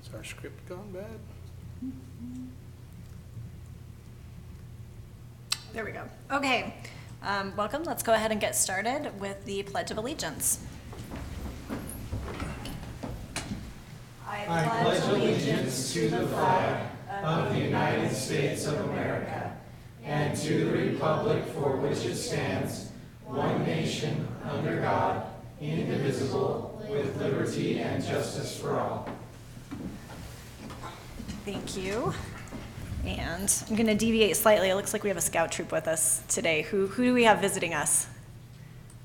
Has our script gone bad? There we go. Okay, welcome. Let's go ahead and get started with the Pledge of Allegiance. I pledge allegiance to the flag of the United States of America and to the republic for which it stands, one nation, under God, indivisible, with liberty and justice for all. Thank you. And I'm going to deviate slightly. It looks like we have a scout troop with us today. Who do we have visiting us?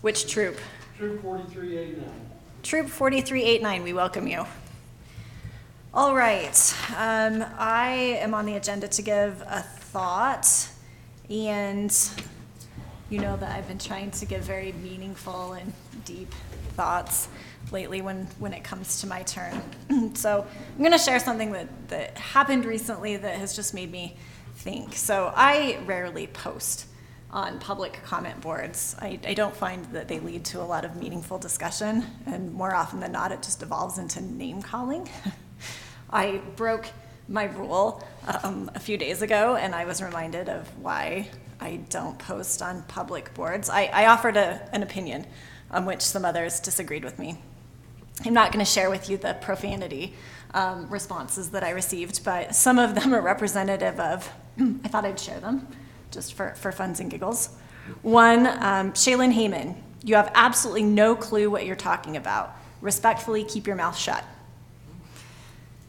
Which troop? Troop 4389. Troop 4389, we welcome you. All right, I am on the agenda to give a thought, and you know that I've been trying to give very meaningful and deep thoughts lately when it comes to my turn. So I'm going to share something that happened recently that has just made me think. So I rarely post on public comment boards. I don't find that they lead to a lot of meaningful discussion, and more often than not, it just evolves into name calling. I broke my rule a few days ago, and I was reminded of why I don't post on public boards. I offered an opinion on which some others disagreed with me. I'm not going to share with you the profanity responses that I received, but some of them are representative of, I thought I'd share them just for funs and giggles. One, Shaylin Heyman, you have absolutely no clue what you're talking about. Respectfully, keep your mouth shut.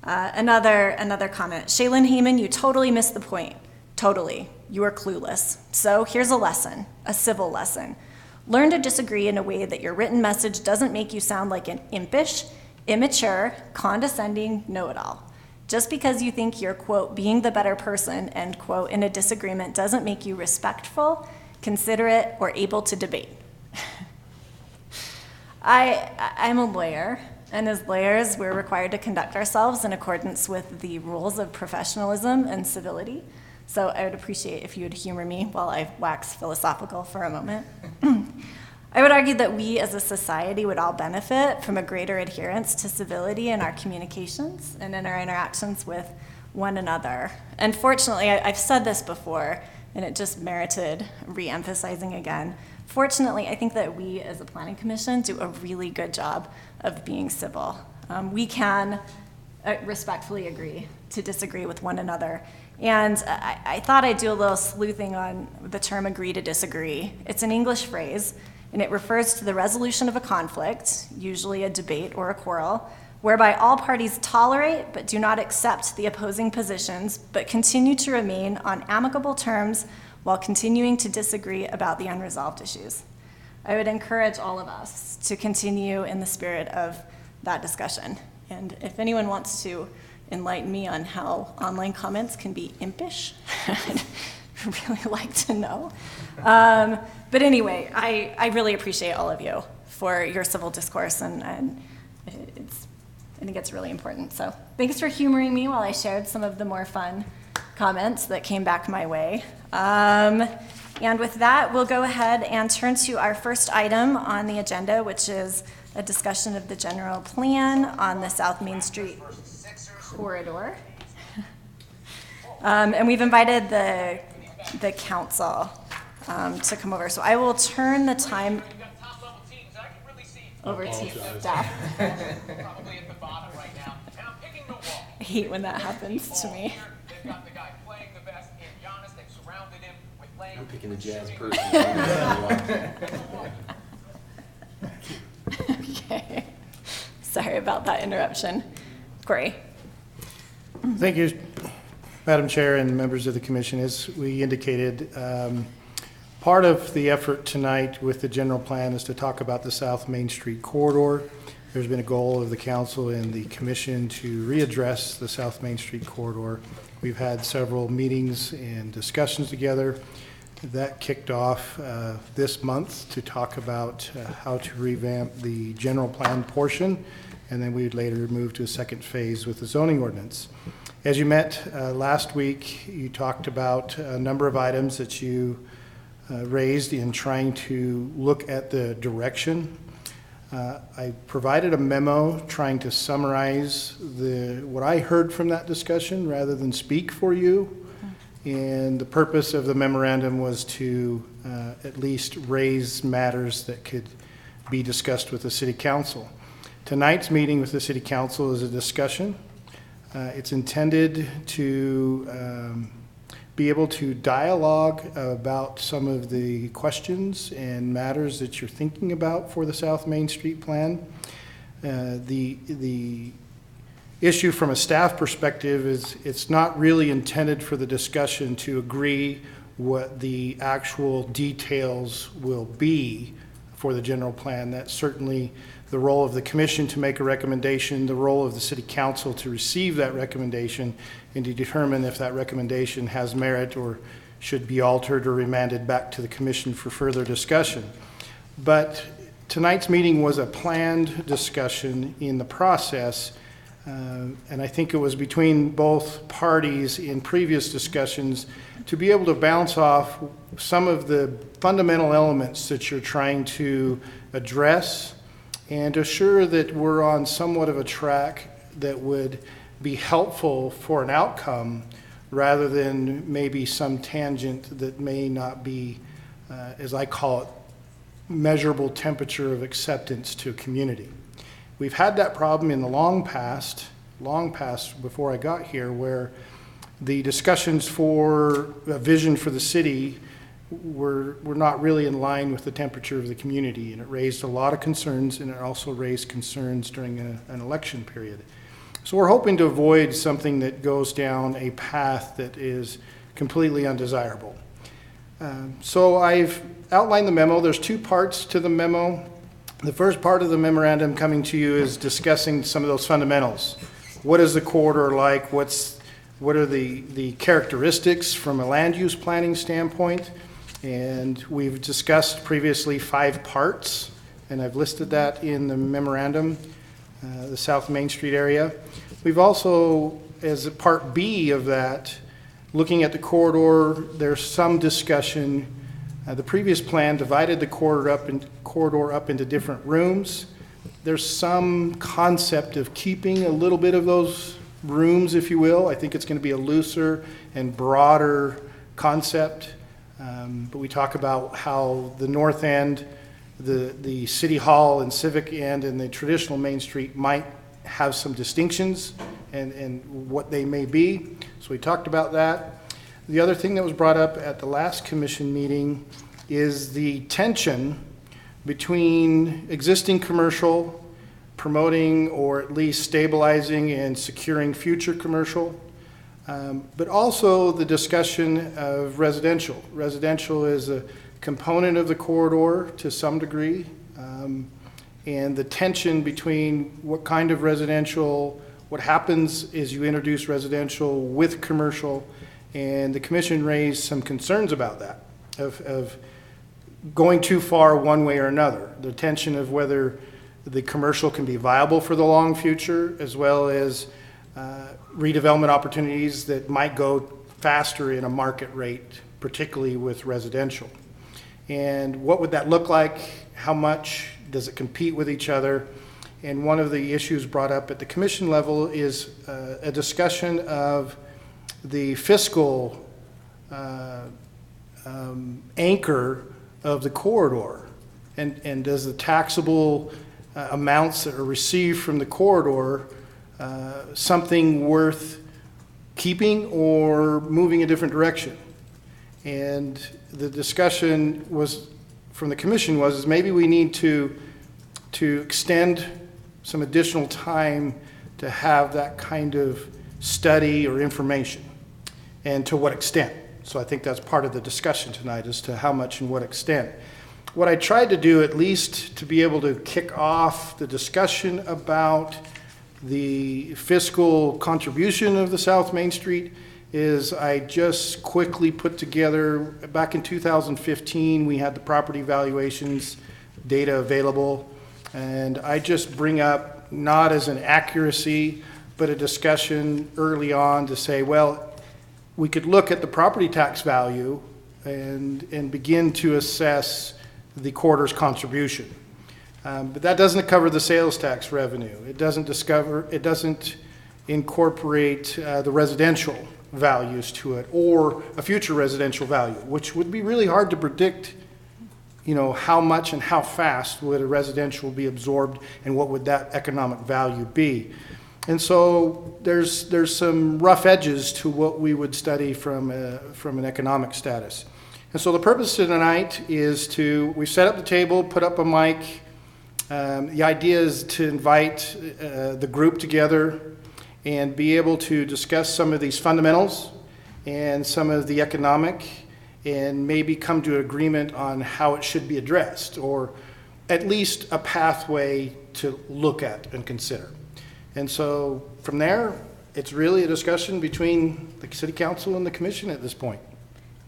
Another comment, Shaylin Heyman, you totally missed the point. Totally. You are clueless. So here's a lesson, a civil lesson. Learn to disagree in a way that your written message doesn't make you sound like an impish, immature, condescending know-it-all. Just because you think you're, quote, being the better person, end quote, in a disagreement doesn't make you respectful, considerate, or able to debate. I'm a lawyer, and as lawyers, we're required to conduct ourselves in accordance with the rules of professionalism and civility. So I would appreciate if you would humor me while I wax philosophical for a moment. I would argue that we as a society would all benefit from a greater adherence to civility in our communications and in our interactions with one another. Unfortunately, I've said this before, and it just merited re-emphasizing again. Fortunately, I think that we as a planning commission do a really good job of being civil. We can respectfully agree to disagree with one another. And I thought I'd do a little sleuthing on the term agree to disagree. It's an English phrase, and it refers to the resolution of a conflict, usually a debate or a quarrel, whereby all parties tolerate but do not accept the opposing positions, but continue to remain on amicable terms while continuing to disagree about the unresolved issues. I would encourage all of us to continue in the spirit of that discussion. And if anyone wants to enlighten me on how online comments can be impish, I'd really like to know. But anyway, I really appreciate all of you for your civil discourse, and I think it's really important. So thanks for humoring me while I shared some of the more fun comments that came back my way. And with that, we'll go ahead and turn to our first item on the agenda, which is a discussion of the general plan on the South Main Street corridor. And we've invited the council to come over. So I will turn the time over to staff. I hate when that happens to me. I'm picking a jazz person. Okay. Sorry about that interruption. Corey. Thank you, Madam Chair and members of the commission. As we indicated, part of the effort tonight with the general plan is to talk about the South Main Street corridor. There's been a goal of the council and the commission to readdress the South Main Street corridor. We've had several meetings and discussions together. That kicked off this month to talk about how to revamp the general plan portion, and then we'd later move to a second phase with the zoning ordinance. As you met last week, you talked about a number of items that you raised in trying to look at the direction I provided a memo trying to summarize what I heard from that discussion rather than speak for you. And the purpose of the memorandum was to at least raise matters that could be discussed with the City Council. Tonight's meeting with the City Council is a discussion. It's intended to be able to dialogue about some of the questions and matters that you're thinking about for the South Main Street plan. The issue from a staff perspective is it's not really intended for the discussion to agree what the actual details will be for the general plan. That's certainly the role of the commission to make a recommendation, the role of the City Council to receive that recommendation and to determine if that recommendation has merit or should be altered or remanded back to the commission for further discussion. But tonight's meeting was a planned discussion in the process, and I think it was between both parties in previous discussions to be able to bounce off some of the fundamental elements that you're trying to address and assure that we're on somewhat of a track that would be helpful for an outcome rather than maybe some tangent that may not be, as I call it, measurable temperature of acceptance to a community. We've had that problem in the long past before I got here, where the discussions for a vision for the city were not really in line with the temperature of the community, and it raised a lot of concerns, and it also raised concerns during an election period. So we're hoping to avoid something that goes down a path that is completely undesirable. So I've outlined the memo. There's two parts to the memo. The first part of the memorandum coming to you is discussing some of those fundamentals. What is the corridor like? What are the characteristics from a land use planning standpoint? And we've discussed previously 5 parts, and I've listed that in the memorandum, the South Main Street area. We've also, as a part B of that, looking at the corridor, there's some discussion. The previous plan divided the corridor up into different rooms. There's some concept of keeping a little bit of those rooms, if you will. I think it's going to be a looser and broader concept. But we talk about how the north end, the City Hall and Civic end, and the traditional Main Street might have some distinctions and what they may be. So we talked about that. The other thing that was brought up at the last commission meeting is the tension between existing commercial, promoting or at least stabilizing and securing future commercial, but also the discussion of residential. Residential is a component of the corridor to some degree, and the tension between what kind of residential, what happens is you introduce residential with commercial, and the commission raised some concerns about that, of going too far one way or another. The tension of whether the commercial can be viable for the long future, as well as redevelopment opportunities that might go faster in a market rate, particularly with residential. And what would that look like? How much does it compete with each other? And one of the issues brought up at the commission level is a discussion of the fiscal anchor of the corridor. And does the taxable amounts that are received from the corridor something worth keeping or moving a different direction? And the discussion was from the commission was maybe we need to extend some additional time to have that kind of study or information, and to what extent. So I think that's part of the discussion tonight, as to how much and what extent. What I tried to do, at least to be able to kick off the discussion about the fiscal contribution of the South Main Street, is I just quickly put together, back in 2015, we had the property valuations data available, and I just bring up, not as an accuracy, but a discussion early on to say, well, we could look at the property tax value and begin to assess the quarter's contribution. But that doesn't cover the sales tax revenue. It doesn't incorporate the residential values to it or a future residential value, which would be really hard to predict, how much and how fast would a residential be absorbed and what would that economic value be. And so there's some rough edges to what we would study from an economic status. And so the purpose of tonight is we set up the table, put up a mic. The idea is to invite the group together and be able to discuss some of these fundamentals and some of the economic and maybe come to an agreement on how it should be addressed, or at least a pathway to look at and consider. And so from there, it's really a discussion between the city council and the commission at this point.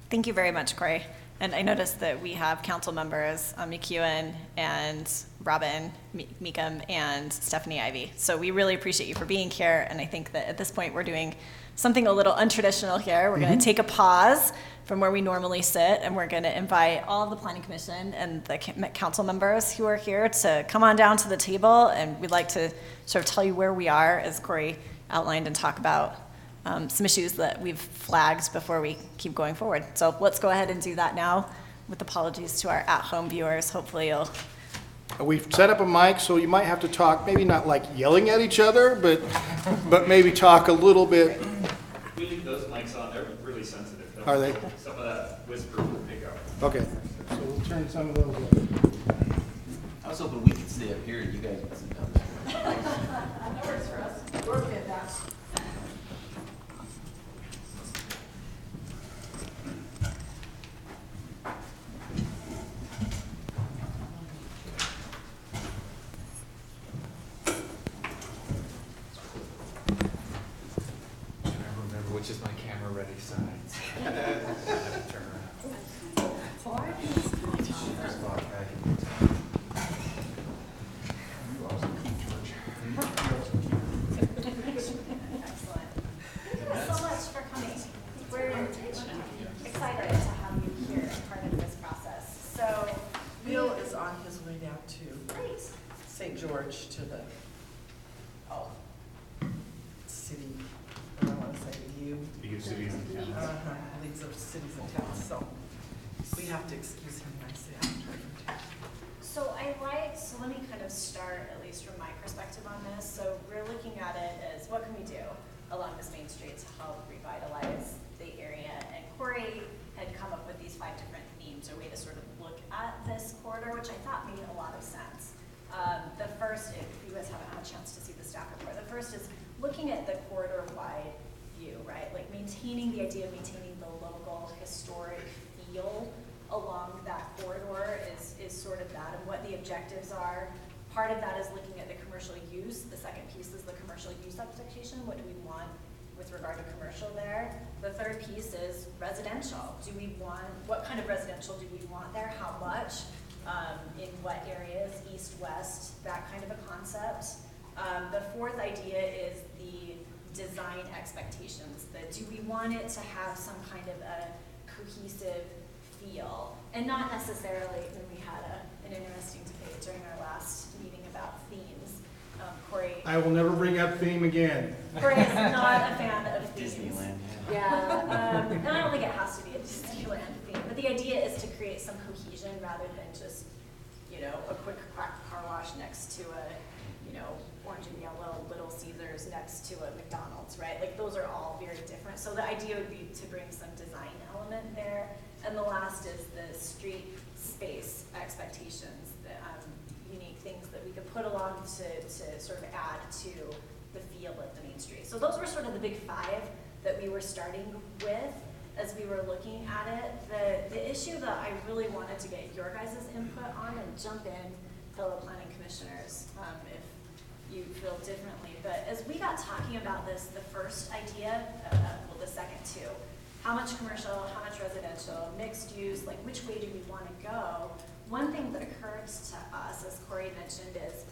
Thank you very much, Corey. And I noticed that we have council members, McEwen and Robin Meekum and Stephanie Ivy. So we really appreciate you for being here. And I think that at this point, we're doing something a little untraditional here. We're going to take a pause from where we normally sit, and we're going to invite all of the planning commission and the council members who are here to come on down to the table. And we'd like to sort of tell you where we are, as Corey outlined, and talk about some issues that we've flagged before we keep going forward. So let's go ahead and do that now, with apologies to our at-home viewers. Hopefully you'll... We've set up a mic, so you might have to talk, maybe not like yelling at each other, but maybe talk a little bit. We leave those mics on, they're really sensitive. Are they? Some of that whisper will pick up. Okay, so we'll turn some of those up. I was hoping we could stay up here and you guys would sit down there. That works for us. We're good at that. Which is my camera ready side. Turn Excellent. Thank you so much for coming. We're excited to have you here as part of this process. So, Bill is on his way down to great. St. George to the city, I don't want to say you. League of Cities and Towns. Leagues of Cities and Towns, so we have to excuse him when I say after. So let me kind of start, at least from my perspective on this. So we're looking at it as, what can we do along this main street to help revitalize the area? And Corey had come up with these 5 different themes, or way to sort of look at this corridor, which I thought made a lot of sense. The first, if you guys haven't had a chance to see the staff report, the first is looking at the corridor-wide view, right? Like maintaining the idea of maintaining the local historic feel along that corridor is sort of that, and what the objectives are. Part of that is looking at the commercial use. The second piece is the commercial use expectation. What do we want with regard to commercial there? The third piece is residential. What kind of residential do we want there? How much? In what areas? East, west, that kind of a concept. The fourth idea is the design expectations. Do we want it to have some kind of a cohesive feel? And not necessarily, when we had an interesting debate during our last meeting about themes. Corey. I will never bring up theme again. Corey is not a fan of themes. Disneyland, Yeah, and I don't think it has to be a Disneyland theme, but the idea is to create some cohesion rather than just, a quick car wash next to a, orange and yellow Little Caesars next to a McDonald's, right? Like those are all very different. So the idea would be to bring some design element there. And the last is the street space expectations, the unique things that we could put along to sort of add to the feel of the main street. So those were sort of the big 5 that we were starting with as we were looking at it. The issue that I really wanted to get your guys' input on, and jump in, fellow planning commissioners, if you feel differently. But as we got talking about this, the first idea, the second 2, how much commercial, how much residential, mixed use, like which way do we want to go? One thing that occurs to us, as Corey mentioned, is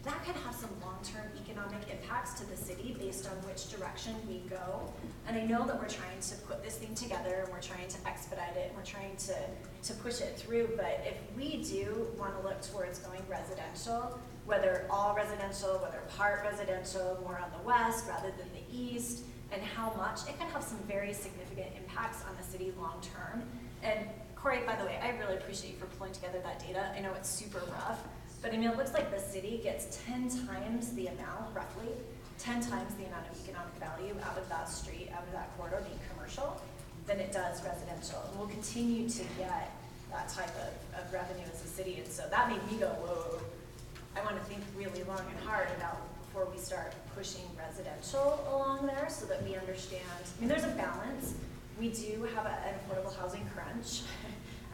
that could have some long-term economic impacts to the city based on which direction we go. And I know that we're trying to put this thing together, and we're trying to expedite it, and we're trying to push it through, but if we do want to look towards going residential, whether all residential, whether part residential, more on the west rather than the east, and how much, it could have some very significant impacts on the city long-term. And Corey, by the way, I really appreciate you for pulling together that data. I know it's super rough, but I mean, it looks like the city gets 10 times the amount, roughly, 10 times the amount of economic value out of that street, out of that corridor being commercial, than it does residential. And we'll continue to get that type of revenue as a city. And so that made me go, whoa, I want to think really long and hard about before we start pushing residential along there so that we understand. I mean, there's a balance. We do have an affordable housing crunch.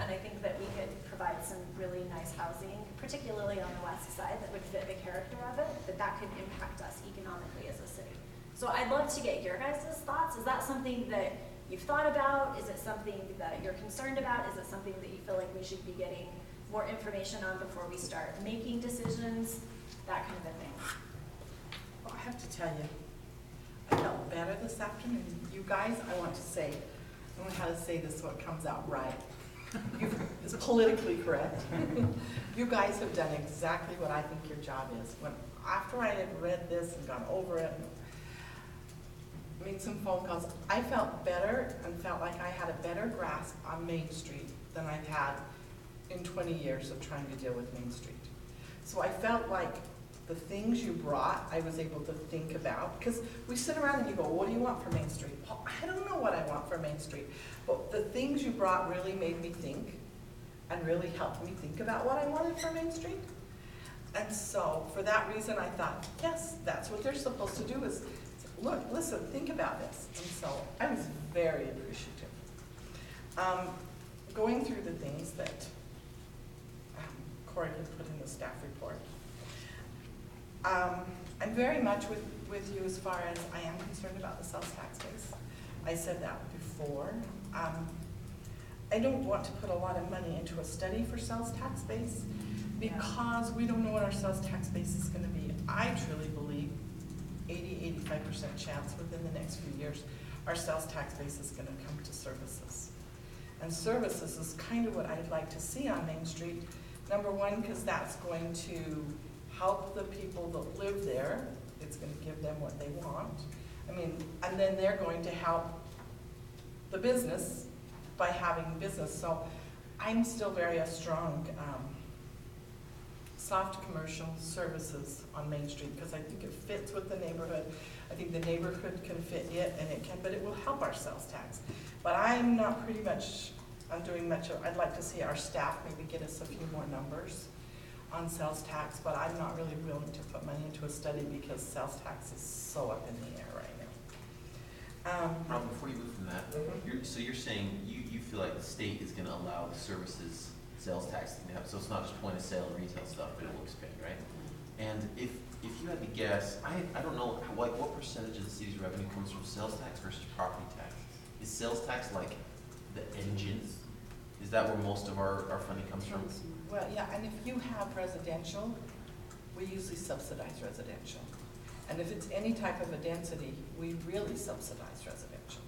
And I think that we could provide some really nice housing, particularly on the west side, that would fit the character of it, but that could impact us economically as a city. So I'd love to get your guys' thoughts. Is that something that you've thought about? Is it something that you're concerned about? Is it something that you feel like we should be getting more information on before we start making decisions? That kind of a thing. Well, I have to tell you, I felt better this afternoon. You guys, I want to say, I don't know how to say this so it comes out right. It's politically correct. You guys have done exactly what I think your job is. After I had read this and gone over it and made some phone calls, I felt better and felt like I had a better grasp on Main Street than I've had in 20 years of trying to deal with Main Street. So I felt like the things you brought, I was able to think about, because we sit around and you go, what do you want for Main Street? Well, I don't know what I want for Main Street, but the things you brought really made me think and really helped me think about what I wanted for Main Street. And so for that reason, I thought, yes, that's what they're supposed to do is, look, listen, think about this. And so I was very appreciative. Going through the things that Corey had put in the staff report. I'm very much with you as far as I am concerned about the sales tax base. I said that before. I don't want to put a lot of money into a study for sales tax base because we don't know what our sales tax base is going to be. I truly believe 80–85% chance within the next few years our sales tax base is going to come to services. And services is kind of what I'd like to see on Main Street. Number one, because that's going to help the people that live there. It's going to give them what they want. I mean, and then they're going to help the business by having business. So I'm still very strong soft commercial services on Main Street because I think it fits with the neighborhood. I think the neighborhood can fit it, and it can, but it will help our sales tax. But I'm not I'm doing much of, I'd like to see our staff maybe get us a few more numbers on sales tax, but I'm not really willing to put money into a study because sales tax is so up in the air right now. Rob, before you move from that, so you're saying you feel like the state is gonna allow the services sales tax to happen, so it's not just point of sale and retail stuff, but it will expand, right? And if you had to guess, I don't know, what percentage of the city's revenue comes from sales tax versus property tax? Is sales tax like the engine? Is that where most of our funding comes from? Well, yeah, and if you have residential, we usually subsidize residential. And if it's any type of a density, we really subsidize residential.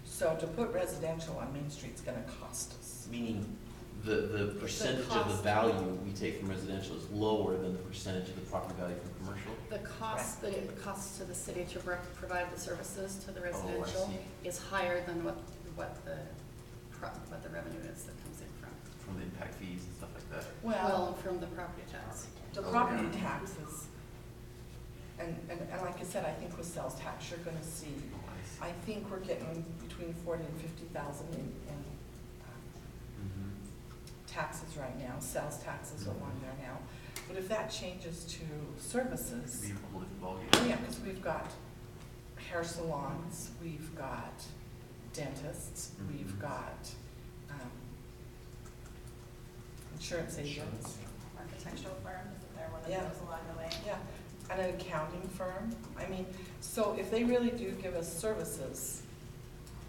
So to put residential on Main Street is gonna cost us. Meaning the percentage of the value we take from residential is lower than the percentage of the property value from commercial? The cost to the city to provide the services to the residential see. is higher than what the revenue is that comes in from. From the impact fees and stuff like that? Well, from the property tax. The property taxes, and like I said, I think with sales tax, you're gonna see, I think we're getting between 40 and 50,000 in taxes right now. Sales taxes are one there now. But if that changes to services, Be a whole different ballgame. oh yeah, because we've got hair salons, we've got dentists, we've got insurance agents. Architectural firm, isn't there one of Yeah. those along the way? Yeah, and an accounting firm. I mean, so if they really do give us services,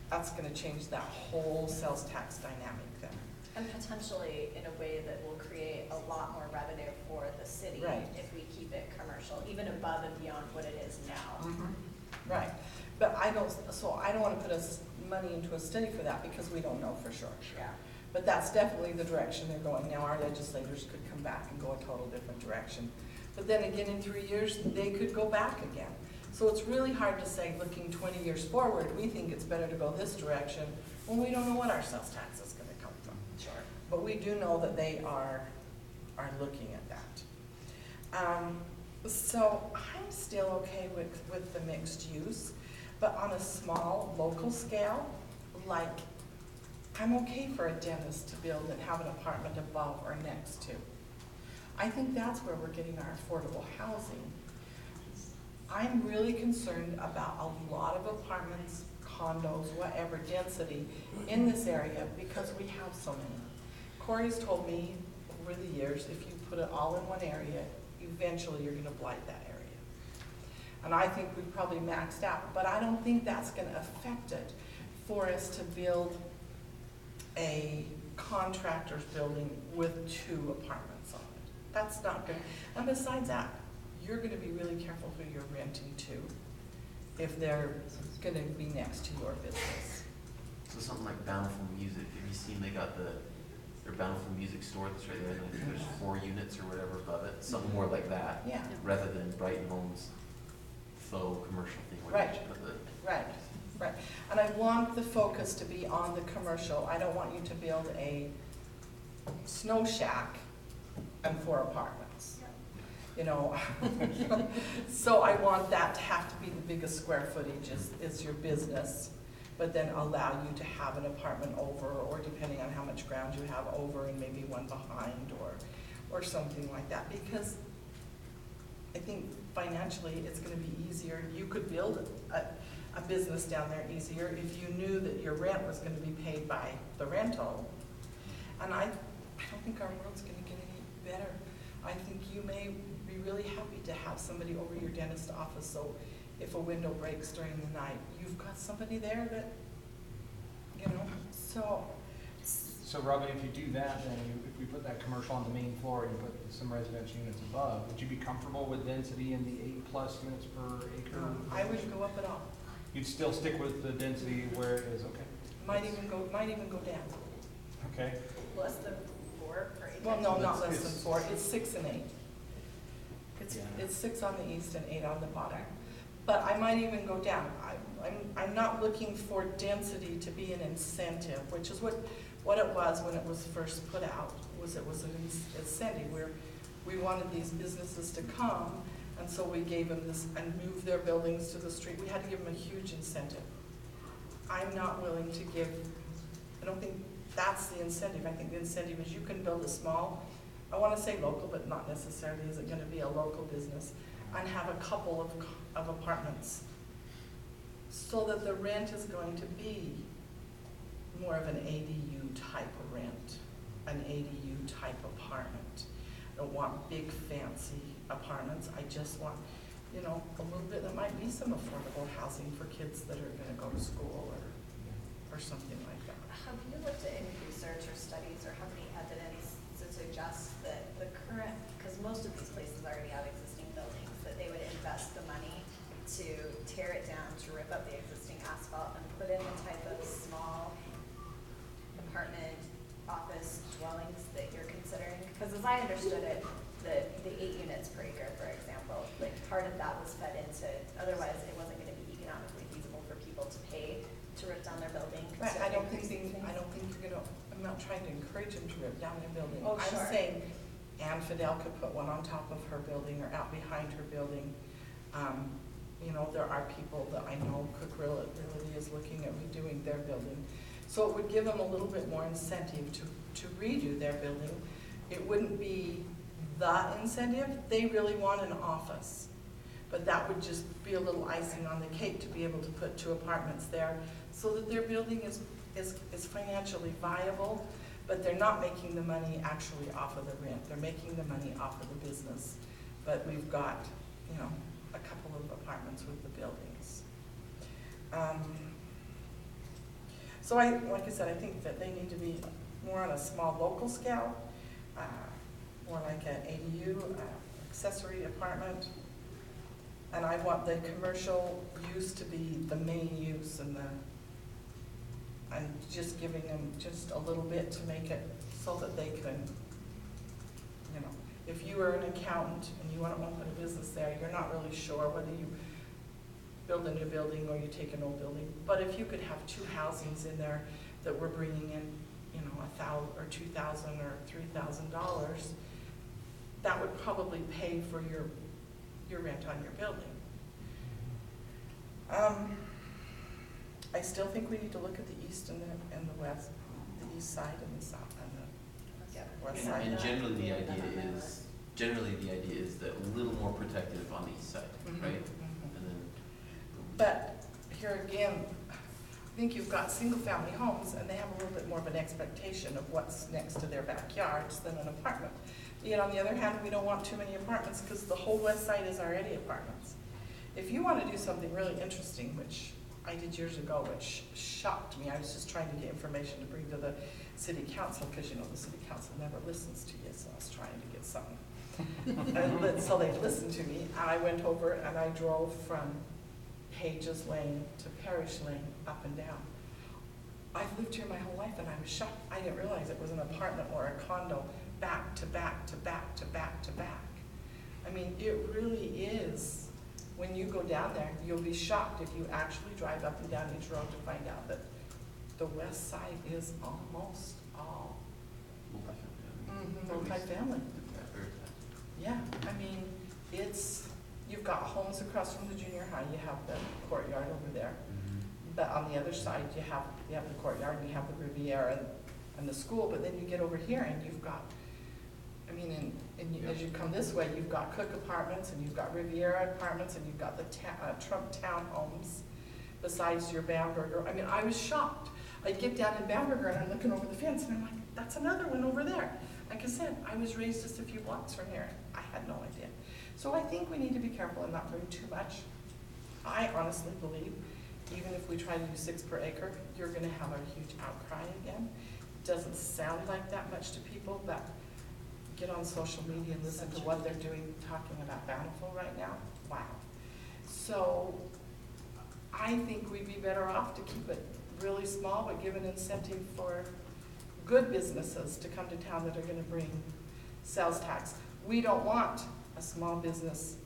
that's gonna change that whole sales tax dynamic then. And potentially in a way that will create a lot more revenue for the city Right. if we keep it commercial commercial, even above and beyond what it is now. Right, but I don't wanna put money into a study for that because we don't know for sure. Yeah. But that's definitely the direction they're going. Now, our legislators could come back and go a total different direction. But then again, in 3 years, they could go back again. So it's really hard to say, looking 20 years forward, we think it's better to go this direction when we don't know what our sales tax is gonna come from. Sure. But we do know that they are looking at that. So I'm still okay with the mixed use, but on a small local scale, like, I'm okay for a dentist to build and have an apartment above or next to. I think that's where we're getting our affordable housing. I'm really concerned about a lot of apartments, condos, whatever density in this area because we have so many. Corey's told me over the years, if you put it all in one area, eventually you're gonna blight that area. And I think we've probably maxed out, but I don't think that's gonna affect it for us to build a contractor's building with 2 apartments on it. That's not good. And besides that, you're gonna be really careful who you're renting to if they're gonna be next to your business. So something like Bountiful Music, have you seen they got their Bountiful Music store that's right there, and I think there's 4 units or whatever above it, something more like that, Yeah, rather than Brighton Homes faux commercial thing where Right. they just put the. right, right. And I want the focus to be on the commercial. I don't want you to build a snow shack and 4 apartments. You know, so I want that to have to be the biggest square footage is your business, but then allow you to have an apartment over, or depending on how much ground you have over, and maybe one behind, or something like that, because I think financially it's gonna be easier. You could build a business down there easier if you knew that your rent was gonna be paid by the rental. And I don't think our world's gonna get any better. I think you may be really happy to have somebody over your dentist office, so if a window breaks during the night, you've got somebody there that, you know, so. So Robin, if you do that, then if we put that commercial on the main floor and you put some residential units above, would you be comfortable with density in the 8+ units per acre? I wouldn't go up at all. You'd still stick with the density where it is, okay? Might even go down. Okay. Less than 4 per acre. Well, no, not less than It's- 4, it's 6 and 8. Yeah. It's 6 on the east and 8 on the bottom. But I might even go down. I'm not looking for density to be an incentive, which is what it was when it was first put out, it was an incentive where we wanted these businesses to come, and so we gave them this, and move their buildings to the street. We had to give them a huge incentive. I'm not willing to I don't think that's the incentive. I think the incentive is you can build a small, I want to say local, but not necessarily is it going to be a local business, and have a couple of apartments, so that the rent is going to be more of an ADU type of rent, an ADU type apartment. I don't want big fancy apartments. I just want, you know, a little bit, there might be some affordable housing for kids that are going to go to school or something like that. Have you looked at any research or studies or have any evidence to suggest that the current, because most of these places already have existing buildings, that they would invest the money to tear it down, to rip up the existing asphalt and put in the type of small apartment, office dwellings that you're considering? Because as I understood it, the 8 units per acre, for example, like part of that was fed into, otherwise it wasn't gonna be economically feasible for people to pay to rip down their building. Right, to I don't increase think things. you're gonna, I'm not trying to encourage them to rip down their building. Oh, sure. I'm saying Ann Fidel could put one on top of her building or out behind her building. You know, there are people that I know, Cook Realty is looking at redoing their building. So it would give them a little bit more incentive to redo their building. It wouldn't be the incentive. They really want an office. But that would just be a little icing on the cake to be able to put 2 apartments there so that their building is financially viable, but they're not making the money actually off of the rent. They're making the money off of the business. But we've got, you know, a couple of apartments with the buildings. So like I said, I think that they need to be more on a small local scale, more like an ADU, accessory apartment, And I want the commercial use to be the main use and I'm just giving them just a little bit to make it so that they can, you know, if you are an accountant and you want to open a business there, you're not really sure whether you build a new building or you take an old building. But if you could have 2 housings in there that were bringing in, you know, $1,000 or $2,000 or $3,000, that would probably pay for your rent on your building. I still think we need to look at the east and the west, the east side and the south and the west side. And generally the idea is that a little more protective on the east side, right? And then, But here again, I think you've got single-family homes, and they have a little bit more of an expectation of what's next to their backyards than an apartment. Yet on the other hand, we don't want too many apartments because the whole west side is already apartments. If you want to do something really interesting, which I did years ago, which shocked me, I was just trying to get information to bring to the city council, because you know the city council never listens to you, so I was trying to get something. And so they listened to me, and I went over and I drove from Pages Lane to Parish Lane, up and down. I've lived here my whole life and I was shocked. I didn't realize it was an apartment or a condo back to back to back to back to back. I mean, it really is, when you go down there, you'll be shocked if you actually drive up and down each road to find out that the west side is almost all multifamily. Yeah, I mean, you've got homes across from the junior high, you have the courtyard over there. But on the other side, you have the courtyard and you have the Riviera and the school, but then you get over here and you've got, I mean, as you come this way, you've got Cook Apartments and you've got Riviera Apartments and you've got the Trump Townhomes besides your Bamberger. I mean, I was shocked. I'd get down in Bamberger and I'm looking over the fence and I'm like, that's another one over there. Like I said, I was raised just a few blocks from here. I had no idea. So I think we need to be careful and not bring too much. I honestly believe, even if we try to do 6 per acre, you're gonna have a huge outcry again. It doesn't sound like that much to people, but get on social media and listen to what they're doing, talking about Bountiful right now. Wow. So I think we'd be better off to keep it really small, but give an incentive for good businesses to come to town that are gonna bring sales tax. We don't want a small business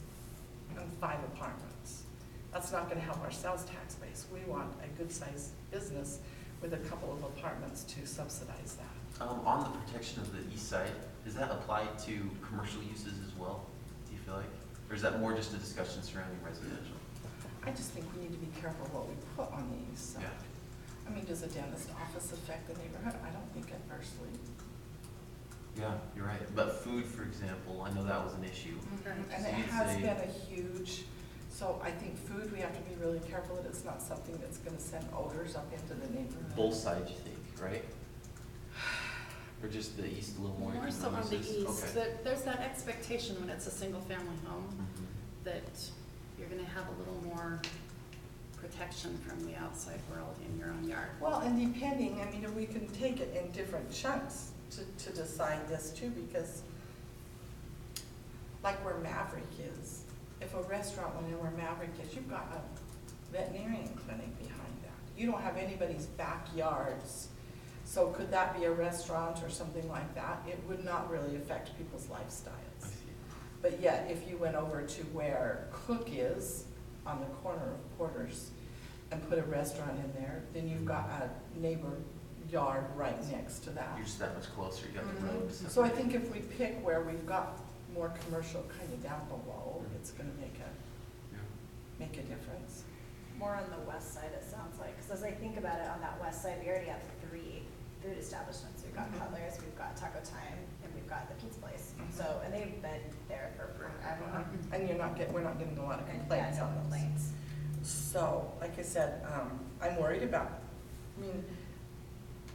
and 5 apartments. That's not gonna help our sales tax base. We want a good-sized business with a couple of apartments to subsidize that. on the protection of the east side, does that apply to commercial uses as well, do you feel like? Or is that more just a discussion surrounding residential? I just think we need to be careful what we put on the east side. Yeah. I mean, does a dentist office affect the neighborhood? I don't think adversely. Yeah, you're right. But food, for example, I know that was an issue. And So it you'd has say- been a huge, so I think food, we have to be really careful that it's not something that's gonna send odors up into the neighborhood. Both sides, you think, right? Or just the east a little more? More so on the uses? east, Okay. that there's that expectation when it's a single-family home, Mhm. that you're gonna have a little more protection from the outside world in your own yard. Well, and depending, I mean, we can take it in different chunks to decide this too, because like where Maverick is, if a restaurant went in where Maverick is, you've got a veterinarian clinic behind that. You don't have anybody's backyards. So could that be a restaurant or something like that? It would not really affect people's I lifestyles. see. But yet, if you went over to where Cook is, on the corner of Porter's, and put a restaurant in there, then you've got a neighbor yard right next to that. You're just that much closer, you got the road. to So I separate. think if we pick where we've got more commercial kind of down below, it's gonna Yeah. make a difference. More on the west side, it sounds like, because as I think about it, on that west side, we already have 3 food establishments. We've got Mhm. Cutler's, we've got Taco Time, and we've got the Pizza Place. Mhm. So, and they've been there for forever. And we're not getting a lot of And complaints yeah, no on those. complaints. So, like I said, I'm worried about, I mean,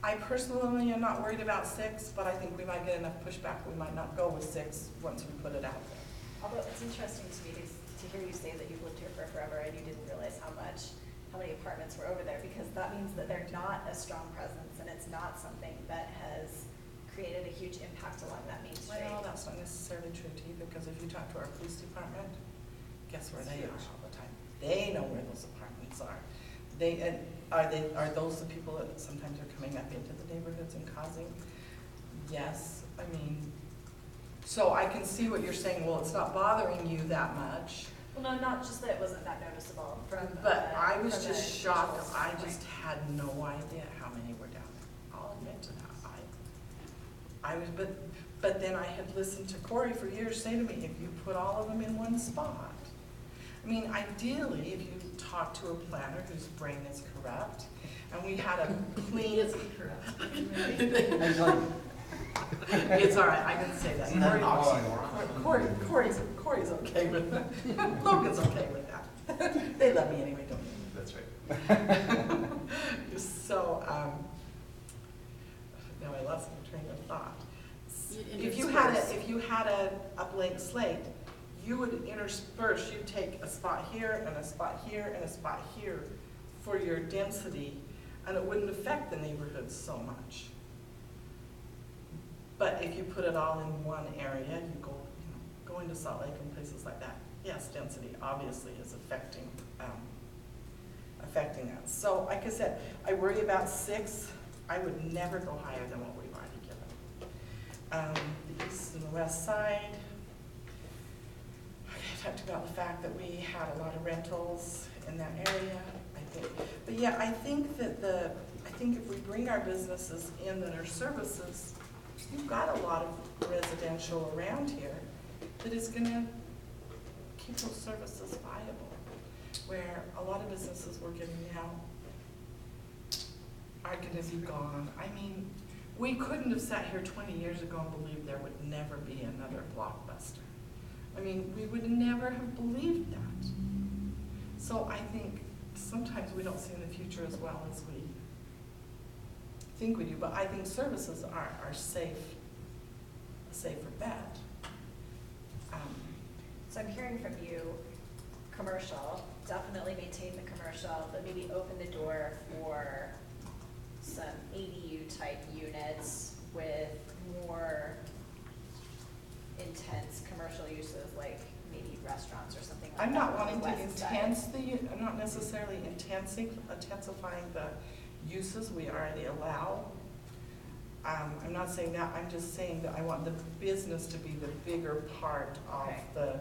I personally am not worried about 6, but I think we might get enough pushback, we might not go with 6 once we put it out there. Although it's interesting to me to hear you say that you've lived here for forever and you didn't realize how many apartments were over there, because that means that they're not a strong presence and it's not something that has created a huge impact along that main street. Well, that's not necessarily true too, because if you talk to our police department, guess where they are all the time? They know where those apartments are. And are those the people that sometimes are coming up into the neighborhoods and causing? Yes, I mean, so I can see what you're saying, well, it's not bothering you that much. Well, no, not just that it wasn't that noticeable from. But I was from just a shocked, visual I standpoint. just had no idea how many were down there. I'll admit to that. I was, but then I had listened to Corey for years say to me, if you put all of them in one spot. I mean, ideally, if you talk to a planner whose brain is corrupt, and we had a clean. It's all right, I didn't say that. Isn't that an oxymoron? Corey's okay with that. Logan's okay with that. They love me anyway, don't they? That's right. So, now I lost my train of thought. You'd If intersperse. you had a blank slate, you would intersperse, you'd take a spot here and a spot here and a spot here for your density, and it wouldn't affect the neighborhood so much. But if you put it all in one area, you go into Salt Lake and places like that, yes, density obviously is affecting that. So like I said, I worry about 6. I would never go higher than what we've already given. The east and the west side, I talked about the fact that we had a lot of rentals in that area, I think. But yeah, I think that I think if we bring our businesses in that are services, you've got a lot of residential around here that is gonna keep those services viable, where a lot of businesses we're getting now are gonna be gone. I mean, we couldn't have sat here 20 years ago and believed there would never be another Blockbuster. I mean, we would never have believed that. So I think sometimes we don't see in the future as well as we think we do, but I think services are a safer bet. So I'm hearing from you, commercial, definitely maintain the commercial, but maybe open the door for some ADU type units with more intense commercial uses, like maybe restaurants or something like that. I'm not on the wanting to west side. I'm not necessarily intensifying the uses we already allow. I'm not saying that, I'm just saying that I want the business to be the bigger part of Okay. the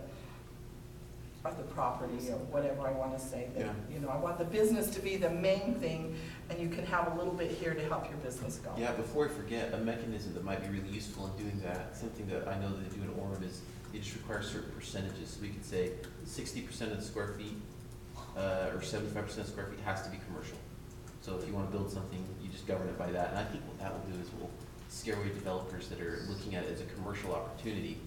property, or whatever I want to say. That, Yeah. I want the business to be the main thing, and you can have a little bit here to help your business go. Yeah, before I forget, a mechanism that might be really useful in doing that, something that I know that they do in Orem is they just require certain percentages. So we could say 60% of the square feet, or 75% of the square feet has to be commercial. So if you want to build something, you just govern it by that. And I think what that will do is will scare away developers that are looking at it as a commercial opportunity,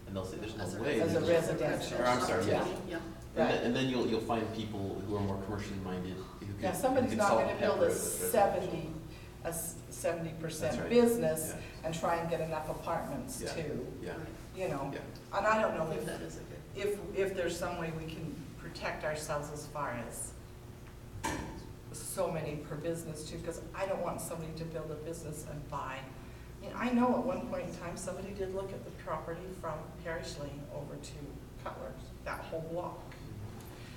and they'll say, "There's no way." As a this is-" residential. Or, I'm sorry, yeah. Yeah. Right. And then you'll find people who are more commercially minded who can. Yeah, somebody's who can not solve gonna the build pepper a with residential. 70% That's right. business Yeah. and try and get enough apartments Yeah. too, Yeah, Yeah. yeah. And I don't I know think that is a good. if there's some way we can protect ourselves as far as so many per business too, because I don't want somebody to build a business and buy. I know at one point in time, somebody did look at the property from Parish Lane over to Cutler's, that whole block.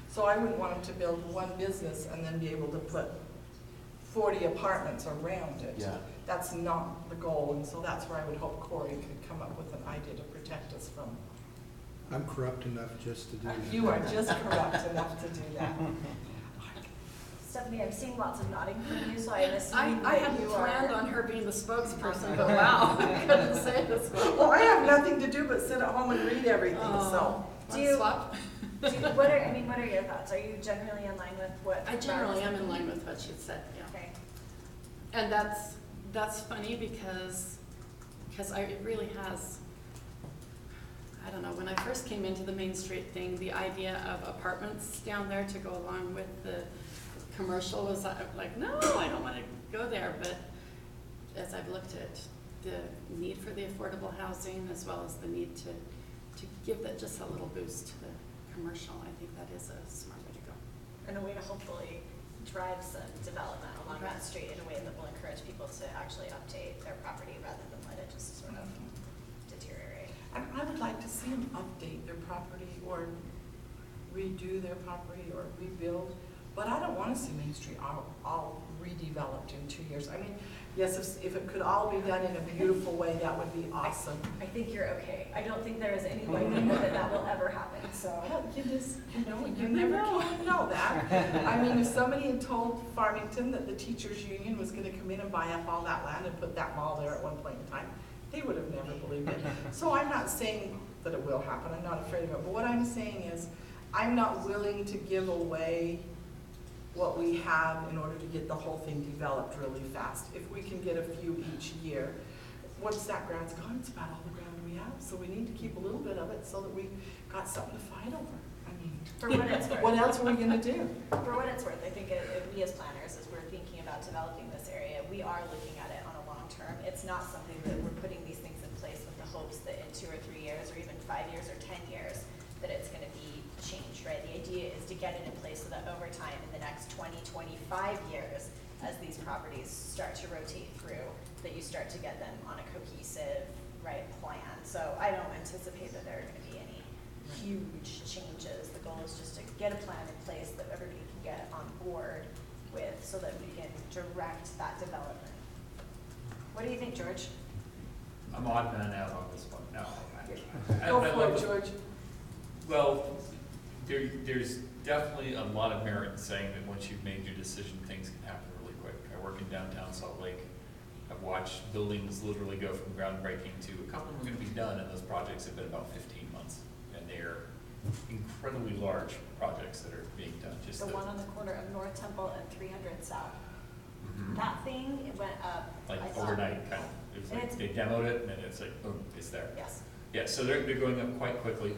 So I wouldn't want them to build one business and then be able to put 40 apartments around it. Yeah. That's not the goal, and so that's where I would hope Corey could come up with an idea to protect us from. I'm corrupt enough just to do that. You are just corrupt enough to do that. Stephanie, I'm seeing lots of nodding from you, so I'm assuming I that hadn't you planned are. on her being the spokesperson, but wow, I couldn't say this. Well, I have nothing to do but sit at home and read everything, so. Do you- Swap? What are your thoughts? Are you generally in line with what? I generally am in line with what she said, yeah. Okay. And that's funny because it really has, I don't know, when I first came into the Main Street thing, the idea of apartments down there to go along with the commercial was like, no, I don't want to go there. But as I've looked at the need for the affordable housing as well as the need to give that just a little boost to the commercial, I think that is a smart way to go. And a way to hopefully drive some development along that street in a way that will encourage people to actually update their property rather than let it just sort of deteriorate. And I would like to see them update their property or redo their property or rebuild, but I don't want to see Main Street all redeveloped in 2 years. I mean, yes, if it could all be done in a beautiful way, that would be awesome. I think you're okay. I don't think there is any likelihood that that will ever happen, so. Well, you just, you never can know that. I mean, if somebody had told Farmington that the teachers' union was gonna come in and buy up all that land and put that mall there at one point in time, they would have never believed it. So I'm not saying that it will happen, I'm not afraid of it, but what I'm saying is, I'm not willing to give away what we have in order to get the whole thing developed really fast. If we can get a few each year, once that ground's gone, it's about all the ground we have, so we need to keep a little bit of it so that we got something to fight over. I mean, For what it's worth. what else are we gonna do? For what it's worth, I think if we as planners, as we're thinking about developing this area, we are looking at it on a long term. It's not something that we're putting these things in place with the hopes that in 2 or 3 years, or even 5 years or 10 years, that it's gonna be changed, right? The idea is to get it in place so that over time, in the next 20, 25 years, as these properties start to rotate through, that you start to get them on a cohesive, right, plan. So I don't anticipate that there are gonna be any huge changes. The goal is just to get a plan in place that everybody can get on board with so that we can direct that development. What do you think, George? I'm odd man out on this one. No. Go for it, George. Well, there's definitely a lot of merit in saying that once you've made your decision, things can happen really quick. I work in downtown Salt Lake. I've watched buildings literally go from groundbreaking to a couple of them are going to be done, and those projects have been about 15 months. And they're incredibly large projects that are being done. Just The one on the corner of North Temple and 300 South. Mhm. That thing, it went up. Like I saw it. overnight, kind of. It was like they demoed it, and then it's like, boom, it's there. Yes. Yeah, so they're going up quite quickly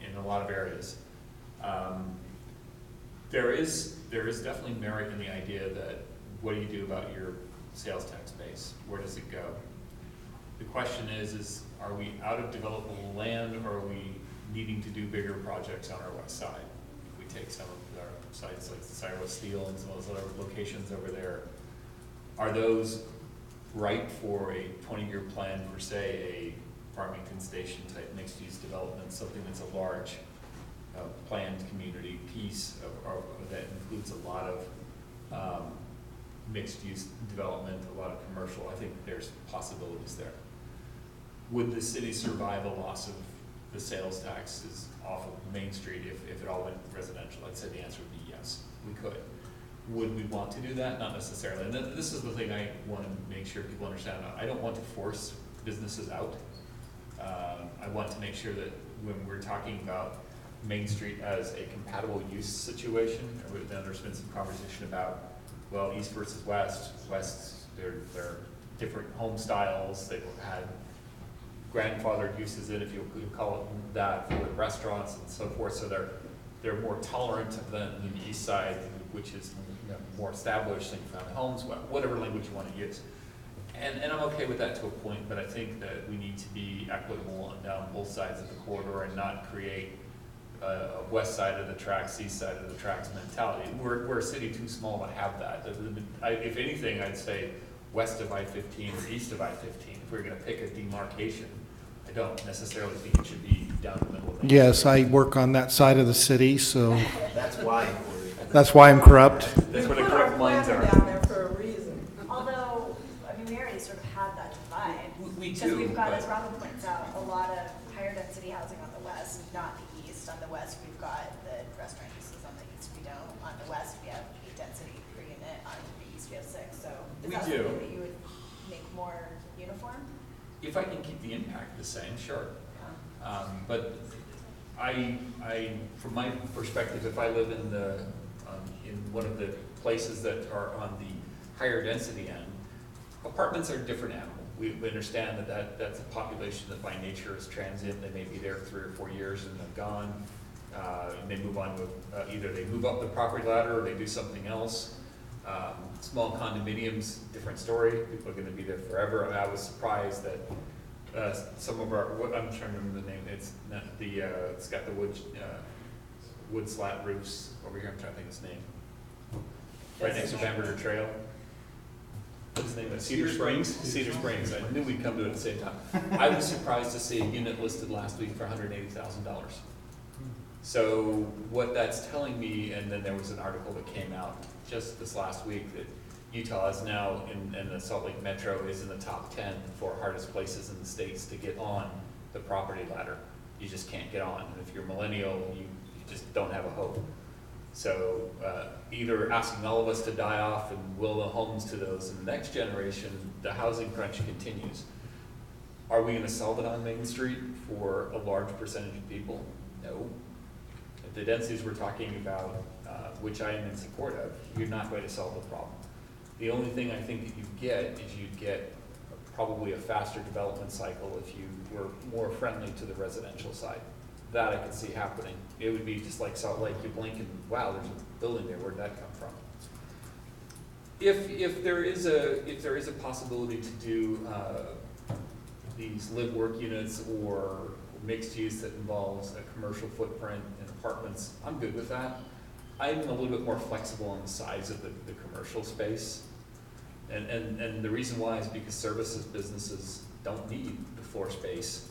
in a lot of areas. There is definitely merit in the idea that what do you do about your sales tax base? Where does it go? The question is are we out of developable land, or are we needing to do bigger projects on our west side? We take some of our sites like Cyrus Steel and some of those other locations over there. Are those right for a 20-year plan for, say, a Farmington Station type mixed-use development, something that's a large planned community piece that includes a lot of mixed-use development, a lot of commercial? I think there's possibilities there. Would the city survive a loss of the sales taxes off of Main Street if it all went residential? I'd say the answer would be yes, we could. Would we want to do that? Not necessarily. And this is the thing I want to make sure people understand. I don't want to force businesses out. I want to make sure that when we're talking about Main Street as a compatible use situation, there's been some conversation about, well, east versus west. West, they're different home styles. They've had grandfathered uses in, if you could call it that, for restaurants and so forth. So they're more tolerant than the east side, which is more established, single-family homes, whatever language you want to use. And I'm okay with that to a point, but I think that we need to be equitable down both sides of the corridor and not create a west side of the tracks, east side of the tracks mentality. We're a city too small to have that. If anything, I'd say west of I-15 or east of I-15. If we're going to pick a demarcation, I don't necessarily think it should be down the middle of it. Yes, I work on that side of the city, so That's why. that's why I'm corrupt. That's where We the put our correct lines planner are. down there for a reason. Although, I mean, we already sort of had that divide. We Because do, we've got, but- as Robin points out, a lot of higher density housing on the west, not the east. On the west, we've got the restaurant uses. On the east, we don't. On the west, we have 8 density per unit. On the east, we have 6. So is We that do. something that you would make more uniform? If I can keep the impact the same, sure. Yeah. But I, from my perspective, if I live in one of the places that are on the higher density end, apartments are a different animal. We understand that's a population that by nature is transient. They may be there 3 or 4 years and they're gone. And they move on with, either they move up the property ladder or they do something else. Small condominiums, different story. People are going to be there forever. I was surprised that some of our, I'm trying to remember the name. It's not the, it's got the wood slat roofs over here. I'm trying to think of its name. Right next to Bamberger Trail. What's the name of it? Cedar Springs? Cedar Springs. I knew we'd come to it at the same time. I was surprised to see a unit listed last week for $180,000. So what that's telling me, and then there was an article that came out just this last week that Utah is now, in the Salt Lake Metro, is in the top 10 for hardest places in the states to get on the property ladder. You just can't get on. And if you're millennial, you just don't have a hope. So either asking all of us to die off and will the homes to those in the next generation, the housing crunch continues. Are we gonna solve it on Main Street for a large percentage of people? No. At the densities we're talking about, which I am in support of, you're not going to solve the problem. The only thing I think that you get is you'd get probably a faster development cycle if you were more friendly to the residential side. That I could see happening. It would be just like Salt Lake, you blink and wow, there's a building there, where'd that come from? If there is a possibility to do these live-work units or mixed use that involves a commercial footprint and apartments, I'm good with that. I'm a little bit more flexible on the size of the commercial space. And the reason why is because services businesses don't need the floor space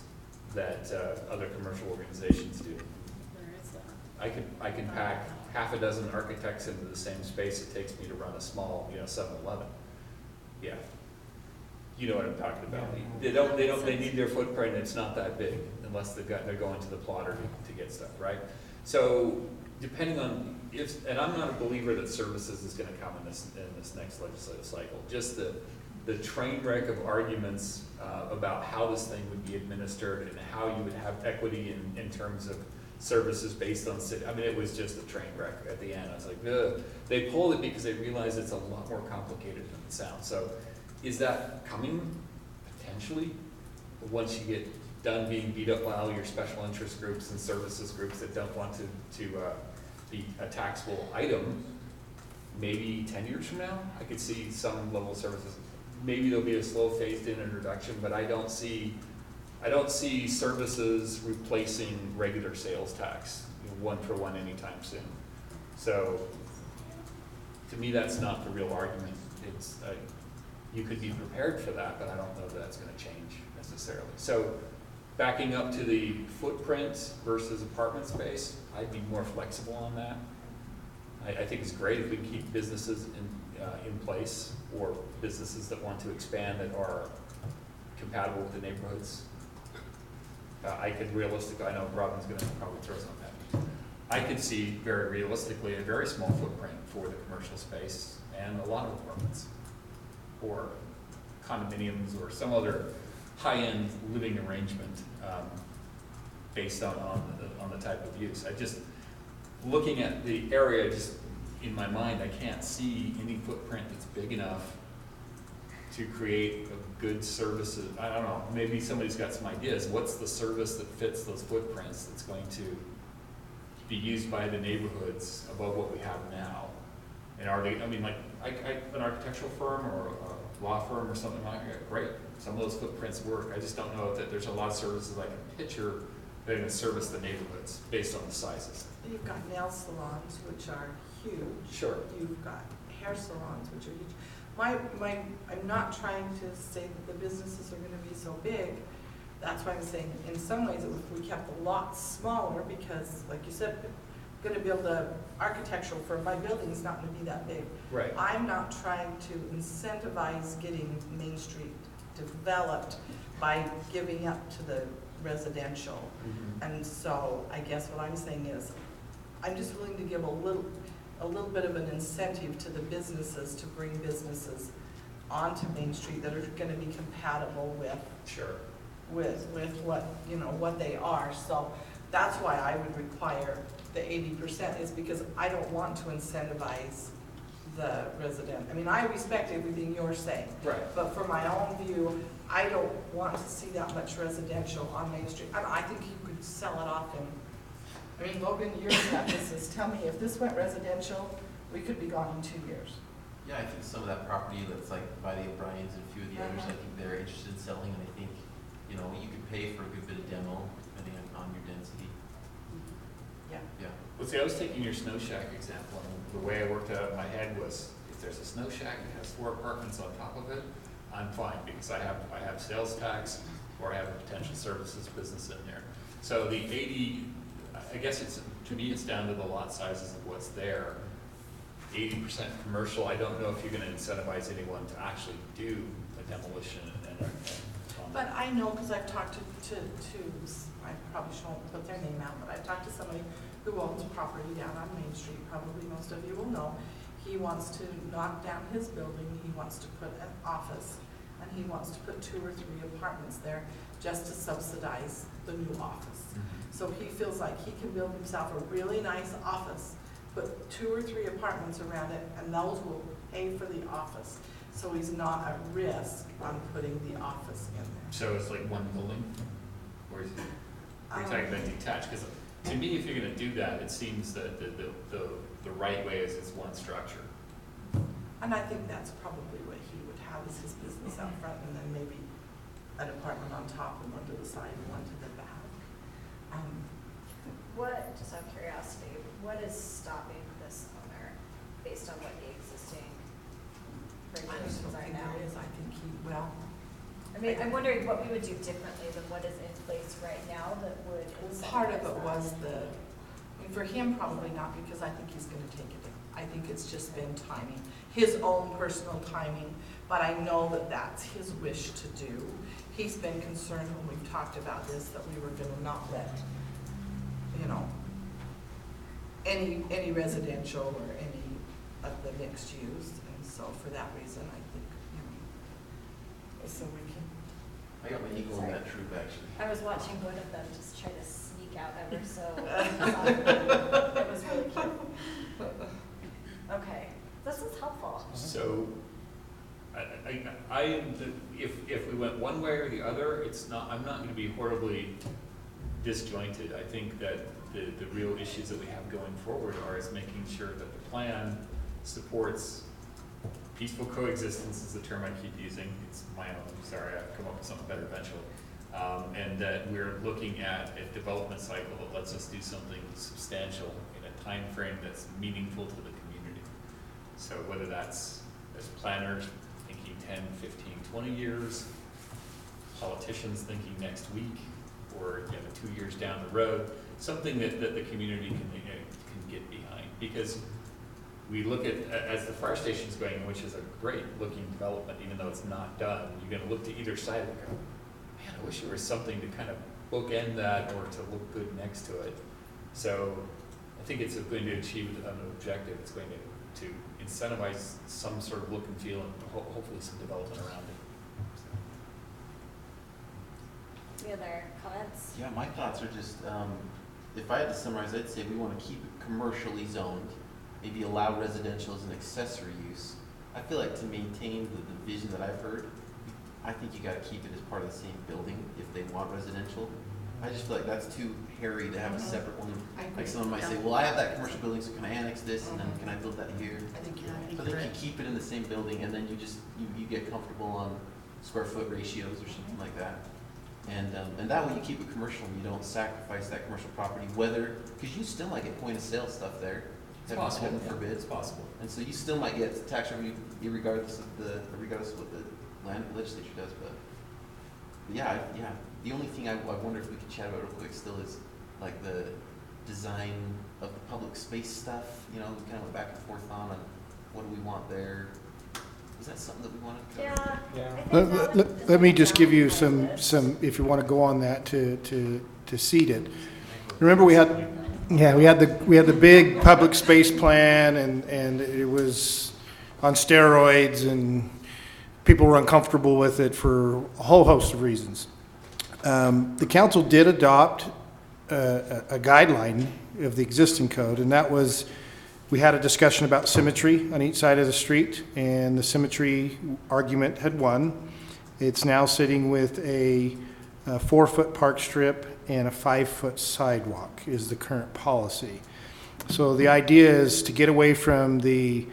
that other commercial organizations do. Where is that? I can pack half a dozen architects into the same space it takes me to run a small, 7-Eleven. Yeah. You know what I'm talking about. They need their footprint, it's not that big unless they're going to the plotter to get stuff, right? So depending on and I'm not a believer that services is gonna come in this next legislative cycle. Just the train wreck of arguments about how this thing would be administered and how you would have equity in terms of services based on city. I mean, it was just a train wreck at the end. I was like, ugh. They pulled it because they realized it's a lot more complicated than it sounds. So is that coming? Potentially. But once you get done being beat up by all your special interest groups and services groups that don't want to be a taxable item, maybe 10 years from now, I could see some level of services. Maybe there'll be a slow phased in introduction, but I don't see services replacing regular sales tax, one for one anytime soon. So to me, that's not the real argument. It's you could be prepared for that, but I don't know that that's going to change necessarily. So backing up to the footprint versus apartment space, I'd be more flexible on that. I think it's great if we can keep businesses in place, or businesses that want to expand that are compatible with the neighborhoods. I could realistically, I know Robin's going to probably throw something at me. I could see very realistically a very small footprint for the commercial space and a lot of apartments, or condominiums, or some other high-end living arrangement based on the type of use. I just, looking at the area, just in my mind, I can't see any footprint that's big enough to create a good services. I don't know, maybe somebody's got some ideas. What's the service that fits those footprints that's going to be used by the neighborhoods above what we have now? And are they, I mean, like, an architectural firm or a law firm or something like that, great. Some of those footprints work. I just don't know that there's a lot of services I can picture that are going to service the neighborhoods based on the sizes. You've got nail salons, which are huge. Sure. You've got hair salons, which are huge. I'm not trying to say that the businesses are gonna be so big. That's why I'm saying, in some ways, if we kept the lots smaller, because, like you said, gonna build a architectural firm, my building's not gonna be that big. Right. I'm not trying to incentivize getting Main Street developed by giving up to the residential. Mm-hmm. And so I guess what I'm saying is, I'm just willing to give a little bit of an incentive to the businesses to bring businesses onto Main Street that are gonna be compatible with Sure. with what, what they are. So that's why I would require the 80%, is because I don't want to incentivize the resident. I mean, I respect everything you're saying. Right. But for my own view, I don't want to see that much residential on Main Street. I think you could sell it off in, I mean, Logan, you're in that business. Tell me, if this went residential, we could be gone in 2 years. Yeah, I think some of that property that's like by the O'Briens and a few of the others, I think they're interested in selling, and I think, you could pay for a good bit of demo depending on your density. Yeah. Yeah. Well, see, I was taking your snow shack example, and the way I worked it out in my head was, if there's a snow shack that has 4 apartments on top of it, I'm fine, because I have sales tax, or I have a potential services business in there. So the 80, I guess it's, to me, it's down to the lot sizes of what's there. 80% commercial, I don't know if you're gonna incentivize anyone to actually do a demolition and. But I know, because I've talked to, I probably shouldn't put their name out, but I've talked to somebody who owns property down on Main Street, probably most of you will know. He wants to knock down his building, he wants to put an office, and he wants to put 2 or 3 apartments there just to subsidize the new office. So he feels like he can build himself a really nice office, put 2 or 3 apartments around it, and those will pay for the office. So he's not at risk on putting the office in there. So it's like one building? Or is it, are you talking about detached? Because to me, if you're gonna do that, it seems that the right way is it's one structure. And I think that's probably what he would have as his business out front, and then maybe an apartment on top and one to the side and one to the back. What, just out of curiosity, what is stopping this owner based on what the existing I don't regulations are think now? there is, I think he, well, I mean, I'm wondering what we would do differently than what is in place right now that would part of it incentivize that. was and for him, probably not, because I think he's gonna take it down. I think it's just been timing, his own personal timing, but I know that that's his wish to do. He's been concerned when we've talked about this, that we were gonna not let, you know, any residential or any of the mixed use, and so for that reason, I think, you know, so we can. I got my eagle in that troop, actually. I was watching one of them just try to sneak out ever so softly. It was really cute. Okay, this is helpful. So, if we went one way or the other, it's not, I'm not gonna be horribly disjointed. I think that the real issues that we have going forward are is making sure that the plan supports peaceful coexistence is the term I keep using. It's my own, sorry, I've come up with something better eventually. And that we're looking at a development cycle that lets us do something substantial in a time frame that's meaningful to the community. So whether that's as planners thinking 10, 15, 20 years, politicians thinking next week, or 2 years down the road, something that the community can get behind. Because we look at, as the fire station's going, which is a great looking development, even though it's not done, you're gonna look to either side and go, man, I wish there was something to kind of bookend that or to look good next to it. So I think it's going to achieve an objective. It's going to incentivize some sort of look and feel and hopefully some development around it. Any other comments? Yeah, my thoughts are just, if I had to summarize, I'd say we want to keep it commercially zoned, maybe allow residential as an accessory use. I feel like to maintain the vision that I've heard, I think you got to keep it as part of the same building if they want residential. I just feel like that's too hairy to have a separate one. Like someone might say, well, I have that commercial building, so can I annex this and then can I build that here? I think you're I right. think you keep it in the same building and then you get comfortable on square foot ratios or something like that. And that way you keep it commercial and you don't sacrifice that commercial property, whether, because you still might get point of sale stuff there. It's possible. Heaven forbid. It's possible. And so you still might get tax revenue regardless of what the land legislature does, but yeah. The only thing I wonder if we could chat about real quick still is like the design of the public space stuff, we kind of went back and forth on what do we want there. Is that something that we want to cover? Yeah. I think that would- Let me just give you sound like some, this. if you want to go on that to seed it. Remember we had the big public space plan and it was on steroids and people were uncomfortable with it for a whole host of reasons. The council did adopt a guideline of the existing code, and that was, we had a discussion about symmetry on each side of the street, and the symmetry argument had won. It's now sitting with a 4-foot park strip and a 5-foot sidewalk is the current policy. So the idea is to get away from the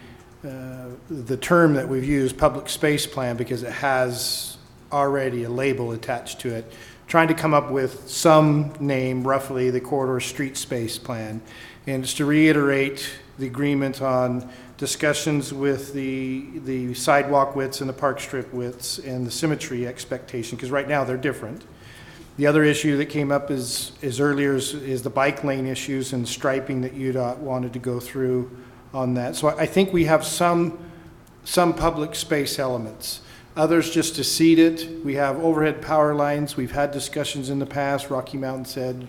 term that we've used, public space plan, because it has already a label attached to it, trying to come up with some name, roughly the corridor street space plan. And it's to reiterate the agreement on discussions with the sidewalk widths and the park strip widths and the symmetry expectation, because right now they're different. The other issue that came up is earlier is the bike lane issues and striping that UDOT wanted to go through on that. So I think we have some public space elements. Others just to seed it. We have overhead power lines. We've had discussions in the past. Rocky Mountain said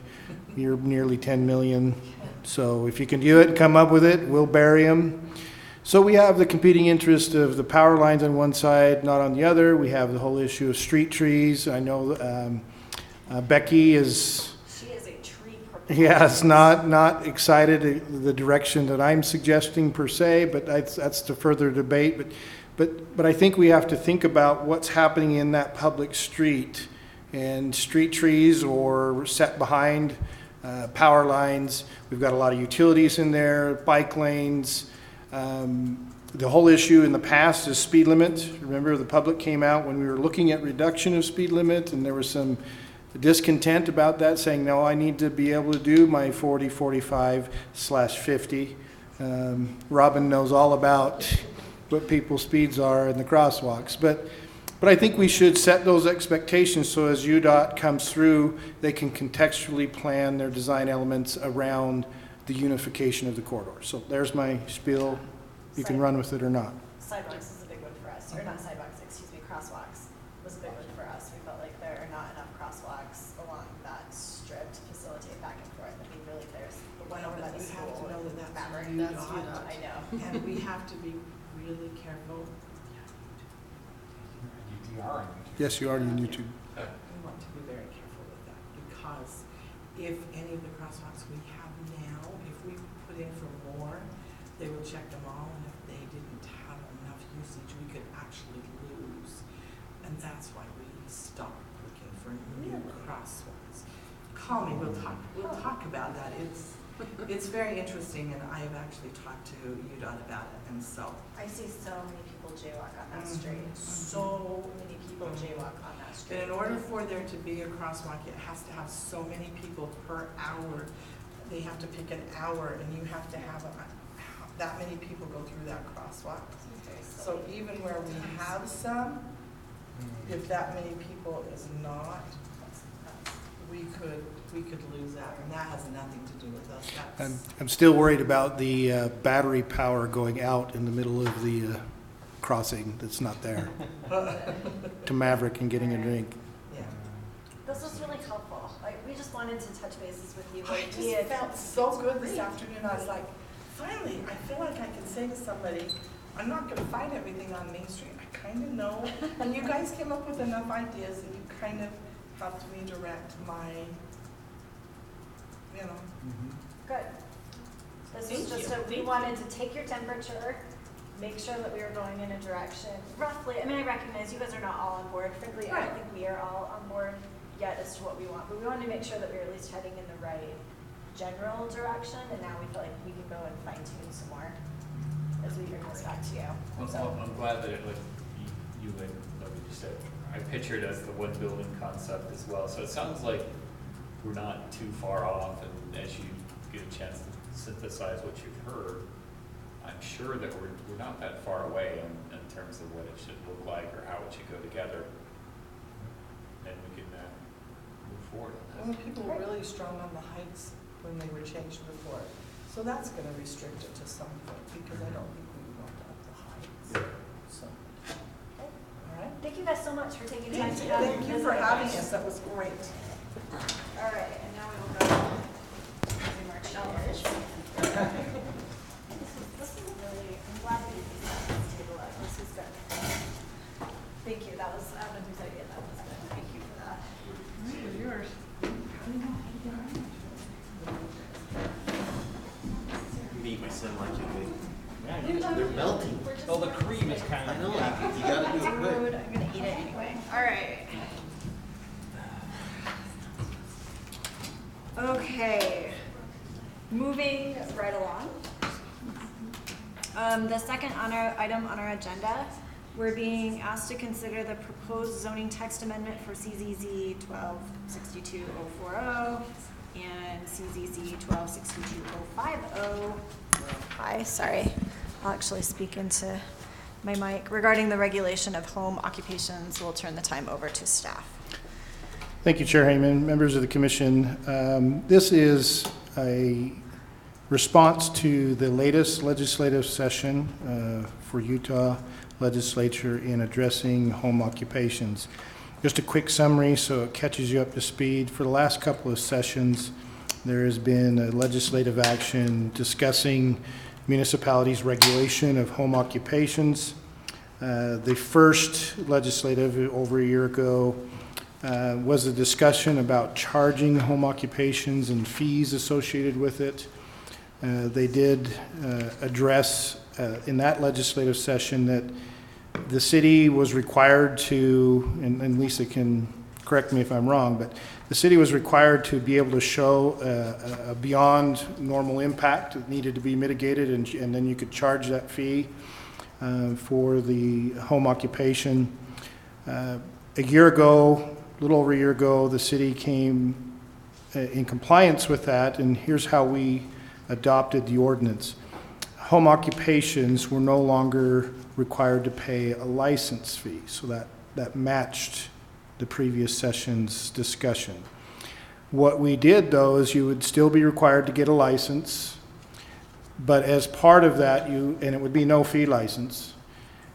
you're nearly 10 million. So if you can do it, come up with it, we'll bury them. So we have the competing interest of the power lines on one side, not on the other. We have the whole issue of street trees. I know Becky is, She is a tree yes, not excited the direction that I'm suggesting per se, but that's to further debate. But I think we have to think about what's happening in that public street, and street trees or set behind power lines. We've got a lot of utilities in there, bike lanes. The whole issue in the past is speed limit. Remember, the public came out when we were looking at reduction of speed limit, and there was some discontent about that, saying, no, I need to be able to do my 40, 45/50. Robin knows all about what people's speeds are in the crosswalks. But I think we should set those expectations so as UDOT comes through, they can contextually plan their design elements around the unification of the corridor. So there's my spiel. You can run with it or not. Sidewalks is a big one for us, or not sidewalks, excuse me, crosswalks was a big one for us. We felt like there are not enough crosswalks along that strip to facilitate back and forth. I mean, really, there's the one over by the You have school. to know that that's Maverick, UDOT. that's UDOT, I know. And we have to be really careful. UDR. Yes, you are on YouTube. We want to be very careful with that, because if any of the crosswalks we have now, if we put in for more, they would check them all, and if they didn't have enough usage, we could actually lose. And that's why we stopped looking for new crosswalks. Call me, we'll talk about that. It's very interesting, and I have actually talked to UDOT about it, and so. I see so many people jaywalk on that street. So Many people jaywalk on that street. And in order for there to be a crosswalk, it has to have so many people per hour. They have to pick an hour, and you have to have that many people go through that crosswalk. So even where we have some, if that many people is not, we could lose that, and that has nothing to do with us. I'm still worried about the battery power going out in the middle of the crossing that's not there to Maverick and getting a drink. Yeah. This was really helpful. Like, we just wanted to touch bases with you. I Like, we just had- felt so good this afternoon. I was like, finally, I feel like I can say to somebody, I'm not gonna find everything on Main Street. I kind of know. And you guys came up with enough ideas, and you kind of helped me direct my, you know. Good. This Thank was just you. we wanted to take your temperature, make sure that we were going in a direction, roughly. I mean, I recognize you guys are not all on board. Frankly, I don't Right. think we are all on board yet as to what we want, but we wanted to make sure that we were at least heading in the right general direction, and now we feel like we can go and fine tune some more as we bring this back to you. Well, I'm glad that it, like, you and what you said, I pictured as the one building concept as well. So it sounds like we're not too far off, and as you get a chance to synthesize what you've heard, I'm sure that we're not that far away in terms of what it should look like or how it should go together. And we can move forward on Well, that. people were really strong on the heights when they were changed before. So that's gonna restrict it to some point, because I don't think we want up the heights. So, all right. Thank you guys so much for taking time to come. Thank you for having us. That was great. All right, and now we will go to March hours. This is really, I'm glad that you decided to take a look. This is good. Thank you. That was, I don't know whose idea that was, but thank you for that. Yours. Meet my son like you. They're melting. Oh, the cream is kind I of. know, you gotta do it quick. Food, I'm gonna eat it anyway. All right. Okay, moving right along. The second item on our agenda, we're being asked to consider the proposed zoning text amendment for CZZ 1262040 and CZZ 1262050. Hi, sorry. I'll actually speak into my mic. Regarding the regulation of home occupations, we'll turn the time over to staff. Thank you, Chair Hayman, members of the commission. This is a response to the latest legislative session for Utah legislature in addressing home occupations. Just a quick summary so it catches you up to speed. For the last couple of sessions, there has been a legislative action discussing municipalities' regulation of home occupations. The first legislative over a year ago was a discussion about charging home occupations and fees associated with it. They did address in that legislative session that the city was required to, and Lisa can correct me if I'm wrong, but the city was required to be able to show a beyond normal impact that needed to be mitigated, and then you could charge that fee for the home occupation. A year ago, a little over a year ago, the city came in compliance with that, and here's how we adopted the ordinance. Home occupations were no longer required to pay a license fee, so that matched the previous session's discussion. What we did, though, is you would still be required to get a license, but as part of that, and it would be no fee license,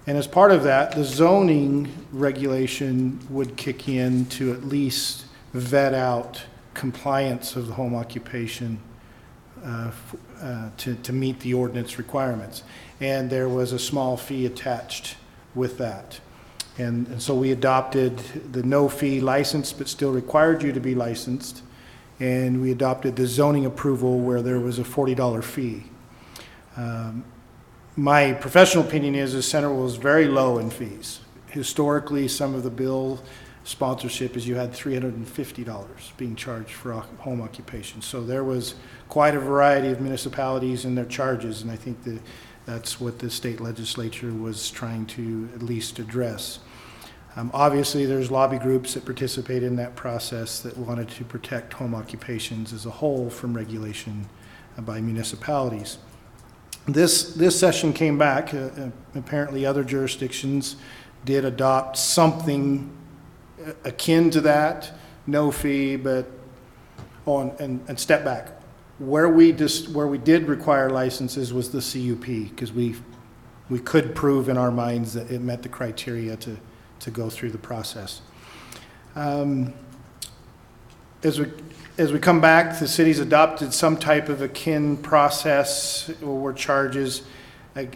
and as part of that, the zoning regulation would kick in to at least vet out compliance of the home occupation to meet the ordinance requirements. And there was a small fee attached with that. And so we adopted the no fee license, but still required you to be licensed. And we adopted the zoning approval where there was a $40 fee. My professional opinion is Centerville was very low in fees. Historically, some of the bill sponsorship is you had $350 being charged for a home occupation. So there was quite a variety of municipalities and their charges, and I think that's what the state legislature was trying to at least address. Obviously, there's lobby groups that participate in that process that wanted to protect home occupations as a whole from regulation by municipalities. This session came back. Apparently, other jurisdictions did adopt something akin to that, no fee, but and step back. Where we did require licenses was the CUP, because we could prove in our minds that it met the criteria to go through the process. As we come back, the city's adopted some type of akin process or charges.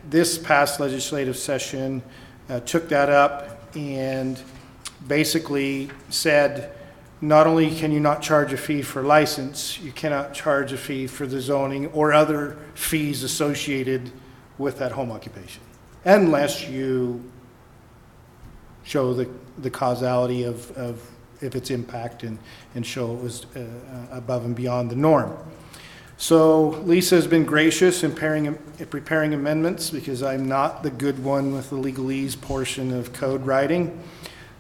This past legislative session took that up and basically said, not only can you not charge a fee for license, you cannot charge a fee for the zoning or other fees associated with that home occupation, unless you show the causality of its impact and show it was above and beyond the norm. So Lisa has been gracious in preparing amendments, because I'm not the good one with the legalese portion of code writing.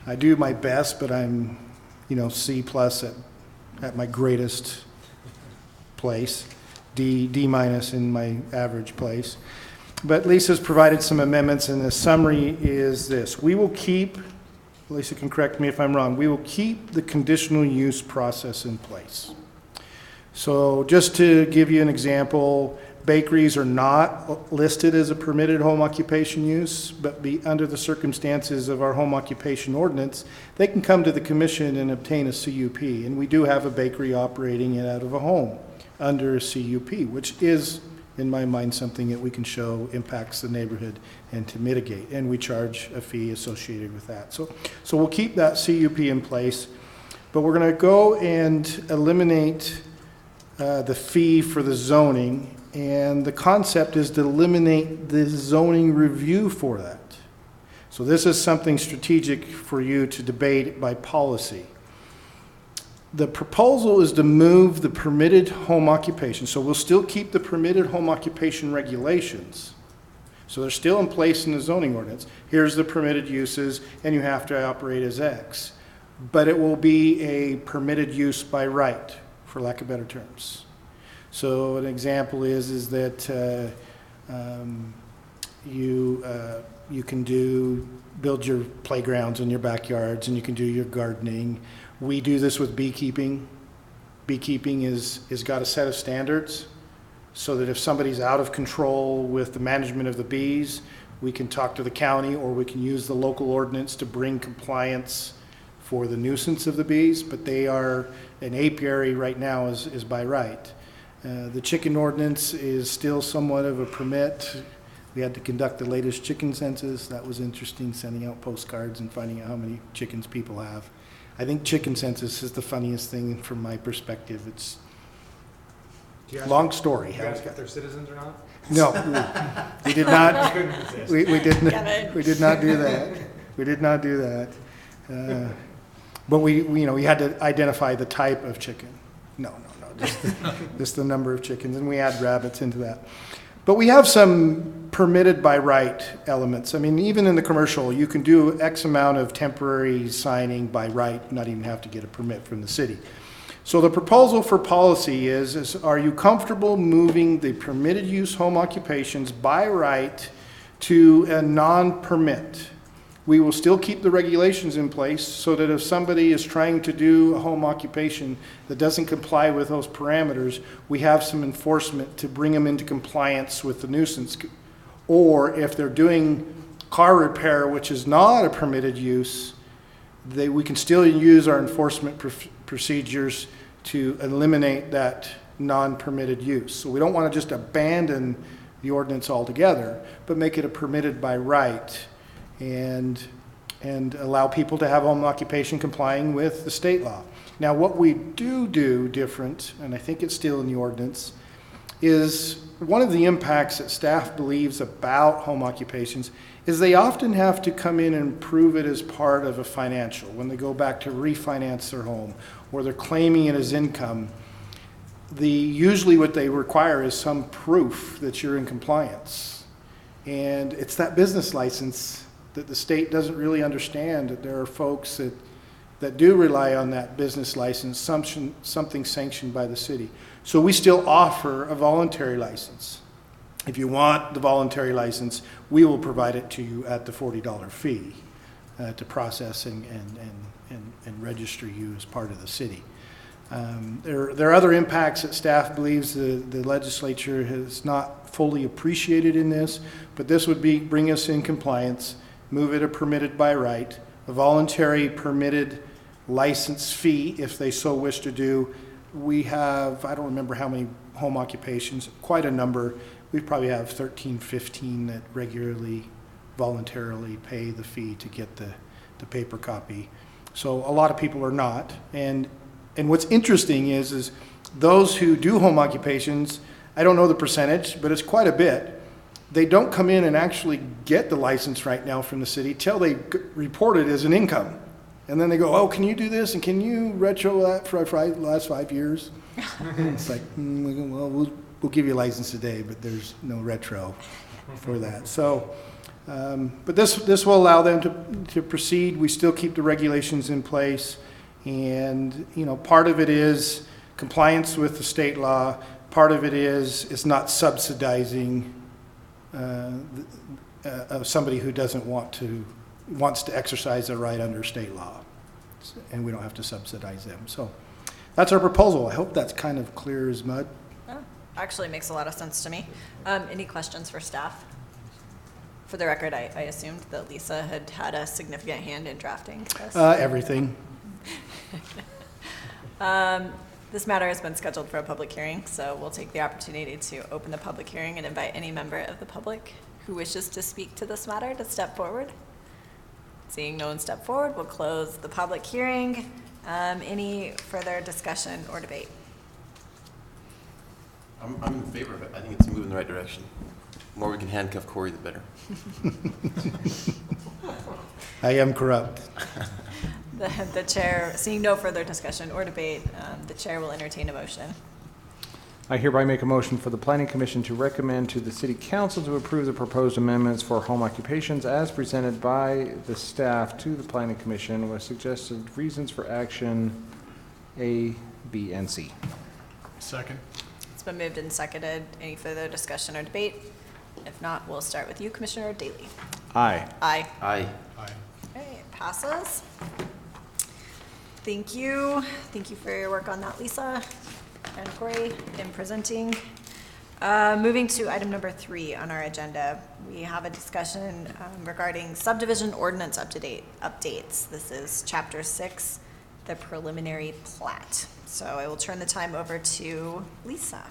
I do my best, but I'm C+ at my greatest place, D- in my average place. But Lisa's provided some amendments, and the summary is this. We will keep, Lisa can correct me if I'm wrong, we will keep the conditional use process in place. So just to give you an example, bakeries are not listed as a permitted home occupation use, but under the circumstances of our home occupation ordinance, they can come to the commission and obtain a CUP. And we do have a bakery operating it out of a home under a CUP, which is, in my mind, something that we can show impacts the neighborhood and to mitigate. And we charge a fee associated with that. So we'll keep that CUP in place, but we're going to go and eliminate the fee for the zoning. And the concept is to eliminate the zoning review for that. So this is something strategic for you to debate by policy. The proposal is to move the permitted home occupation. So we'll still keep the permitted home occupation regulations. So they're still in place in the zoning ordinance. Here's the permitted uses, and you have to operate as X. But it will be a permitted use by right, for lack of better terms. So an example is that you can build your playgrounds in your backyards, and you can do your gardening, We do this with beekeeping. Beekeeping is got a set of standards so that if somebody's out of control with the management of the bees, we can talk to the county or we can use the local ordinance to bring compliance for the nuisance of the bees, but they are, an apiary right now is by right. The chicken ordinance is still somewhat of a permit. We had to conduct the latest chicken census. That was interesting, sending out postcards and finding out how many chickens people have. I think chicken census is the funniest thing from my perspective. It's long story. Do you ask if they're citizens or not? No, we did not. Couldn't resist. We did Kevin. not. We did not do that. We did not do that. But we had to identify the type of chicken. No, just the number of chickens, and we add rabbits into that. But we have some permitted by right elements. I mean, even in the commercial, you can do X amount of temporary signing by right, not even have to get a permit from the city. So the proposal for policy is are you comfortable moving the permitted use home occupations by right to a non-permit? We will still keep the regulations in place so that if somebody is trying to do a home occupation that doesn't comply with those parameters, we have some enforcement to bring them into compliance with the nuisance. Or if they're doing car repair, which is not a permitted use, we can still use our enforcement procedures to eliminate that non-permitted use. So we don't want to just abandon the ordinance altogether, but make it a permitted by right and allow people to have home occupation complying with the state law. Now, what we do different, and I think it's still in the ordinance, is one of the impacts that staff believes about home occupations is they often have to come in and prove it as part of a financial when they go back to refinance their home or they're claiming it as income. Usually what they require is some proof that you're in compliance. And it's that business license that the state doesn't really understand, that there are folks that do rely on that business license, something sanctioned by the city. So we still offer a voluntary license. If you want the voluntary license, we will provide it to you at the $40 fee to process and register you as part of the city. There are other impacts that staff believes the legislature has not fully appreciated in this, but this would bring us in compliance, move it a permitted by right, a voluntary permitted license fee if they so wish to do. We have, I don't remember how many home occupations, quite a number. We probably have 13, 15 that regularly, voluntarily pay the fee to get the paper copy. So a lot of people are not. And what's interesting is those who do home occupations, I don't know the percentage, but it's quite a bit. They don't come in and actually get the license right now from the city till they report it as an income. And then they go, oh, can you do this? And can you retro that for the last 5 years? And it's like, well, we'll give you a license today, but there's no retro for that. So, but this will allow them to proceed. We still keep the regulations in place. And, part of it is compliance with the state law. Part of it is it's not subsidizing somebody who wants to exercise their right under state law, and we don't have to subsidize them. So that's our proposal. I hope that's kind of clear as mud. Oh, actually makes a lot of sense to me. Any questions for staff? For the record, I assumed that Lisa had a significant hand in drafting this. Everything. This matter has been scheduled for a public hearing, so we'll take the opportunity to open the public hearing and invite any member of the public who wishes to speak to this matter to step forward. Seeing no one step forward, we'll close the public hearing. Any further discussion or debate? I'm in favor of it. I think it's a move in the right direction. The more we can handcuff Corey, the better. I am corrupt. The chair, seeing no further discussion or debate, the chair will entertain a motion. I hereby make a motion for the Planning Commission to recommend to the City Council to approve the proposed amendments for home occupations as presented by the staff to the Planning Commission with suggested reasons for action A, B, and C. Second. It's been moved and seconded. Any further discussion or debate? If not, we'll start with you, Commissioner Daly. Aye. Aye. Aye. Aye. Okay, it passes. Thank you. Thank you for your work on that, Lisa and Corey, in presenting. Moving to item number 3 on our agenda, we have a discussion regarding subdivision ordinance updates. This is Chapter 6, the preliminary plat. So I will turn the time over to Lisa.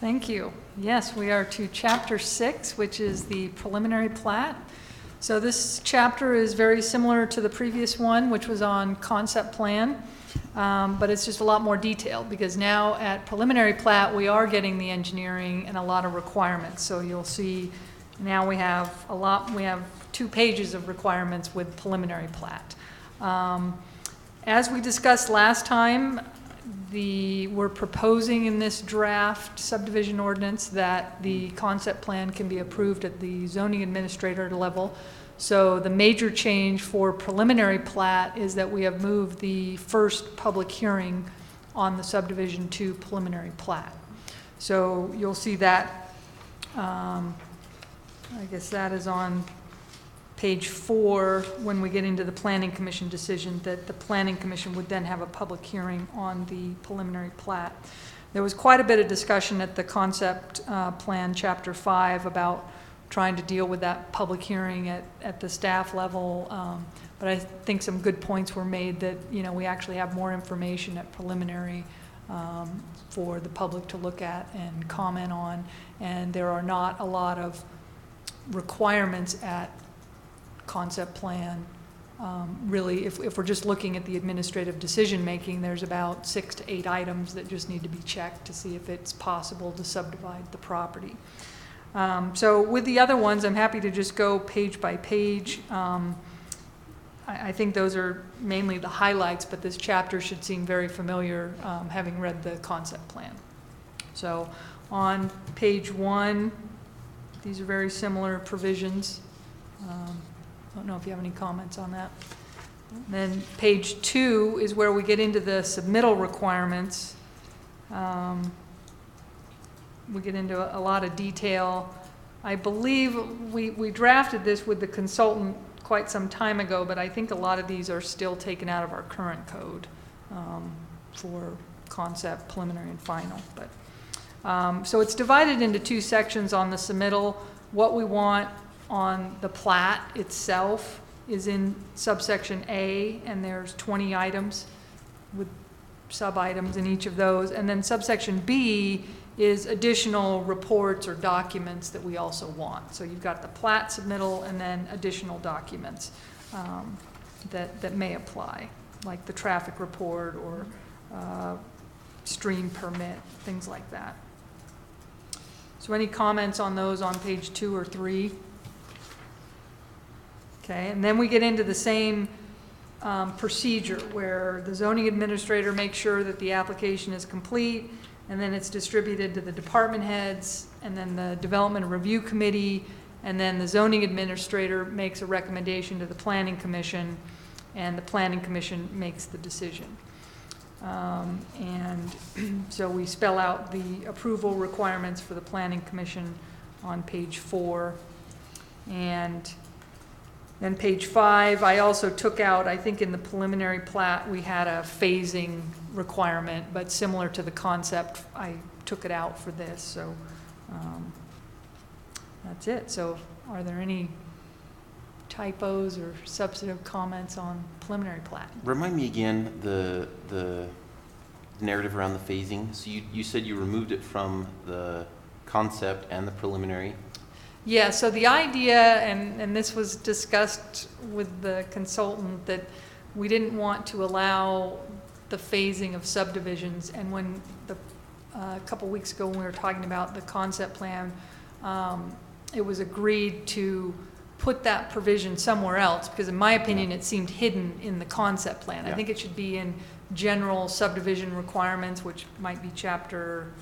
Thank you. Yes, we are to Chapter 6, which is the preliminary plat. So this chapter is very similar to the previous one, which was on concept plan, but it's just a lot more detailed because now at preliminary plat, we are getting the engineering and a lot of requirements. So you'll see now we have 2 pages of requirements with preliminary plat. As we discussed last time, we're proposing in this draft subdivision ordinance that the concept plan can be approved at the zoning administrator level. So the major change for preliminary plat is that we have moved the first public hearing on the subdivision to preliminary plat. So you'll see that, I guess that is on page 4, when we get into the planning commission decision, that the planning commission would then have a public hearing on the preliminary plat. There was quite a bit of discussion at the concept plan chapter 5 about trying to deal with that public hearing at the staff level, but I think some good points were made that, you know, we actually have more information at preliminary for the public to look at and comment on, and there are not a lot of requirements at concept plan. Really, if we're just looking at the administrative decision making, there's about 6 to 8 items that just need to be checked to see if it's possible to subdivide the property. So with the other ones, I'm happy to just go page by page. I think those are mainly the highlights, but this chapter should seem very familiar having read the concept plan. So on page 1, these are very similar provisions. I don't know if you have any comments on that. Then page 2 is where we get into the submittal requirements. We get into a lot of detail. I believe we drafted this with the consultant quite some time ago, but I think a lot of these are still taken out of our current code for concept, preliminary, and final. But so it's divided into 2 sections on the submittal. What we want on the plat itself is in subsection A, and there's 20 items with sub-items in each of those. And then subsection B is additional reports or documents that we also want. So you've got the plat submittal and then additional documents that may apply, like the traffic report or stream permit, things like that. So any comments on those on page 2 or 3? Okay, and then we get into the same procedure where the zoning administrator makes sure that the application is complete, and then it's distributed to the department heads, and then the development review committee, and then the zoning administrator makes a recommendation to the planning commission, and the planning commission makes the decision. And so we spell out the approval requirements for the planning commission on page 4. And then page 5, I also took out, I think in the preliminary plat, we had a phasing requirement, but similar to the concept, I took it out for this. So that's it. So are there any typos or substantive comments on preliminary plat? Remind me again the narrative around the phasing. So you said you removed it from the concept and the preliminary. Yeah, so the idea, and this was discussed with the consultant, that we didn't want to allow the phasing of subdivisions. And when a couple weeks ago when we were talking about the concept plan, it was agreed to put that provision somewhere else, because in my opinion, it seemed hidden in the concept plan. I think it should be in general subdivision requirements, which might be chapter,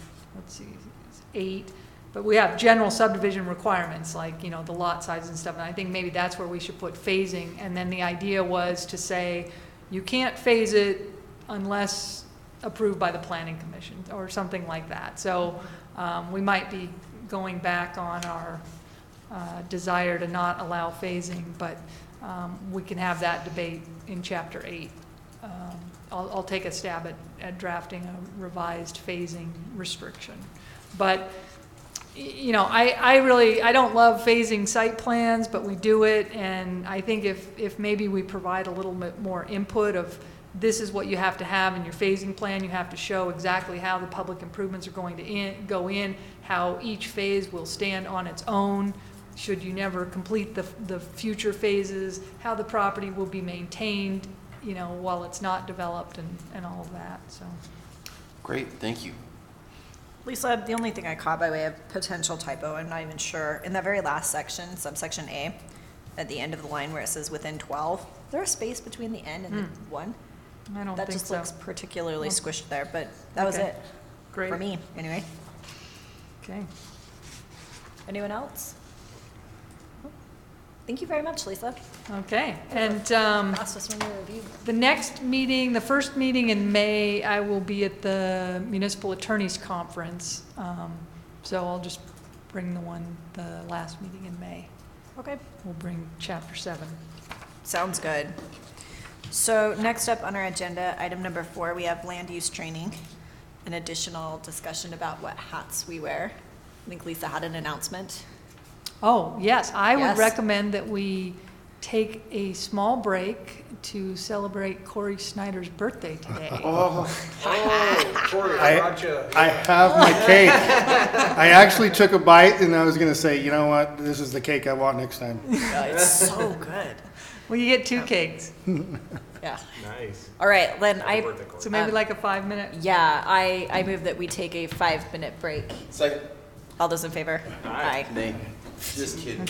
8. But we have general subdivision requirements, like, you know, the lot size and stuff, and I think maybe that's where we should put phasing. And then the idea was to say, you can't phase it unless approved by the planning commission, or something like that. So we might be going back on our desire to not allow phasing, but we can have that debate in chapter 8. I'll take a stab at drafting a revised phasing restriction. But, you know, I don't love phasing site plans, but we do it, and I think if maybe we provide a little bit more input of this is what you have to have in your phasing plan, you have to show exactly how the public improvements are going to go in, how each phase will stand on its own, should you never complete the future phases, how the property will be maintained, you know, while it's not developed and all of that, so. Great, thank you. Lisa, the only thing I caught by way of potential typo, I'm not even sure, in that very last section, subsection A, at the end of the line where it says within 12, is there a space between the N and the 1? I don't That think just so. looks particularly squished there, but that was Okay. it. Great. For me, anyway. Okay. Anyone else? Thank you very much, Lisa. Okay, and Fastest one to review. the next meeting, the first meeting in May, I will be at the Municipal Attorneys Conference. So I'll just bring the last meeting in May. Okay. We'll bring Chapter 7. Sounds good. So next up on our agenda, item number 4, we have land use training, an additional discussion about what hats we wear. I think Lisa had an announcement. Oh, yes, I would Yes. recommend that we take a small break to celebrate Corey Snyder's birthday today. Corey, I have my cake. I actually took a bite and I was gonna say, you know what, this is the cake I want next time. It's so good. Well, you get 2 cakes, Yeah. Nice. All right, then so maybe like a 5-minute. yeah, I move that we take a 5-minute break. Second. All those in favor? Aye. Nay. Just kidding.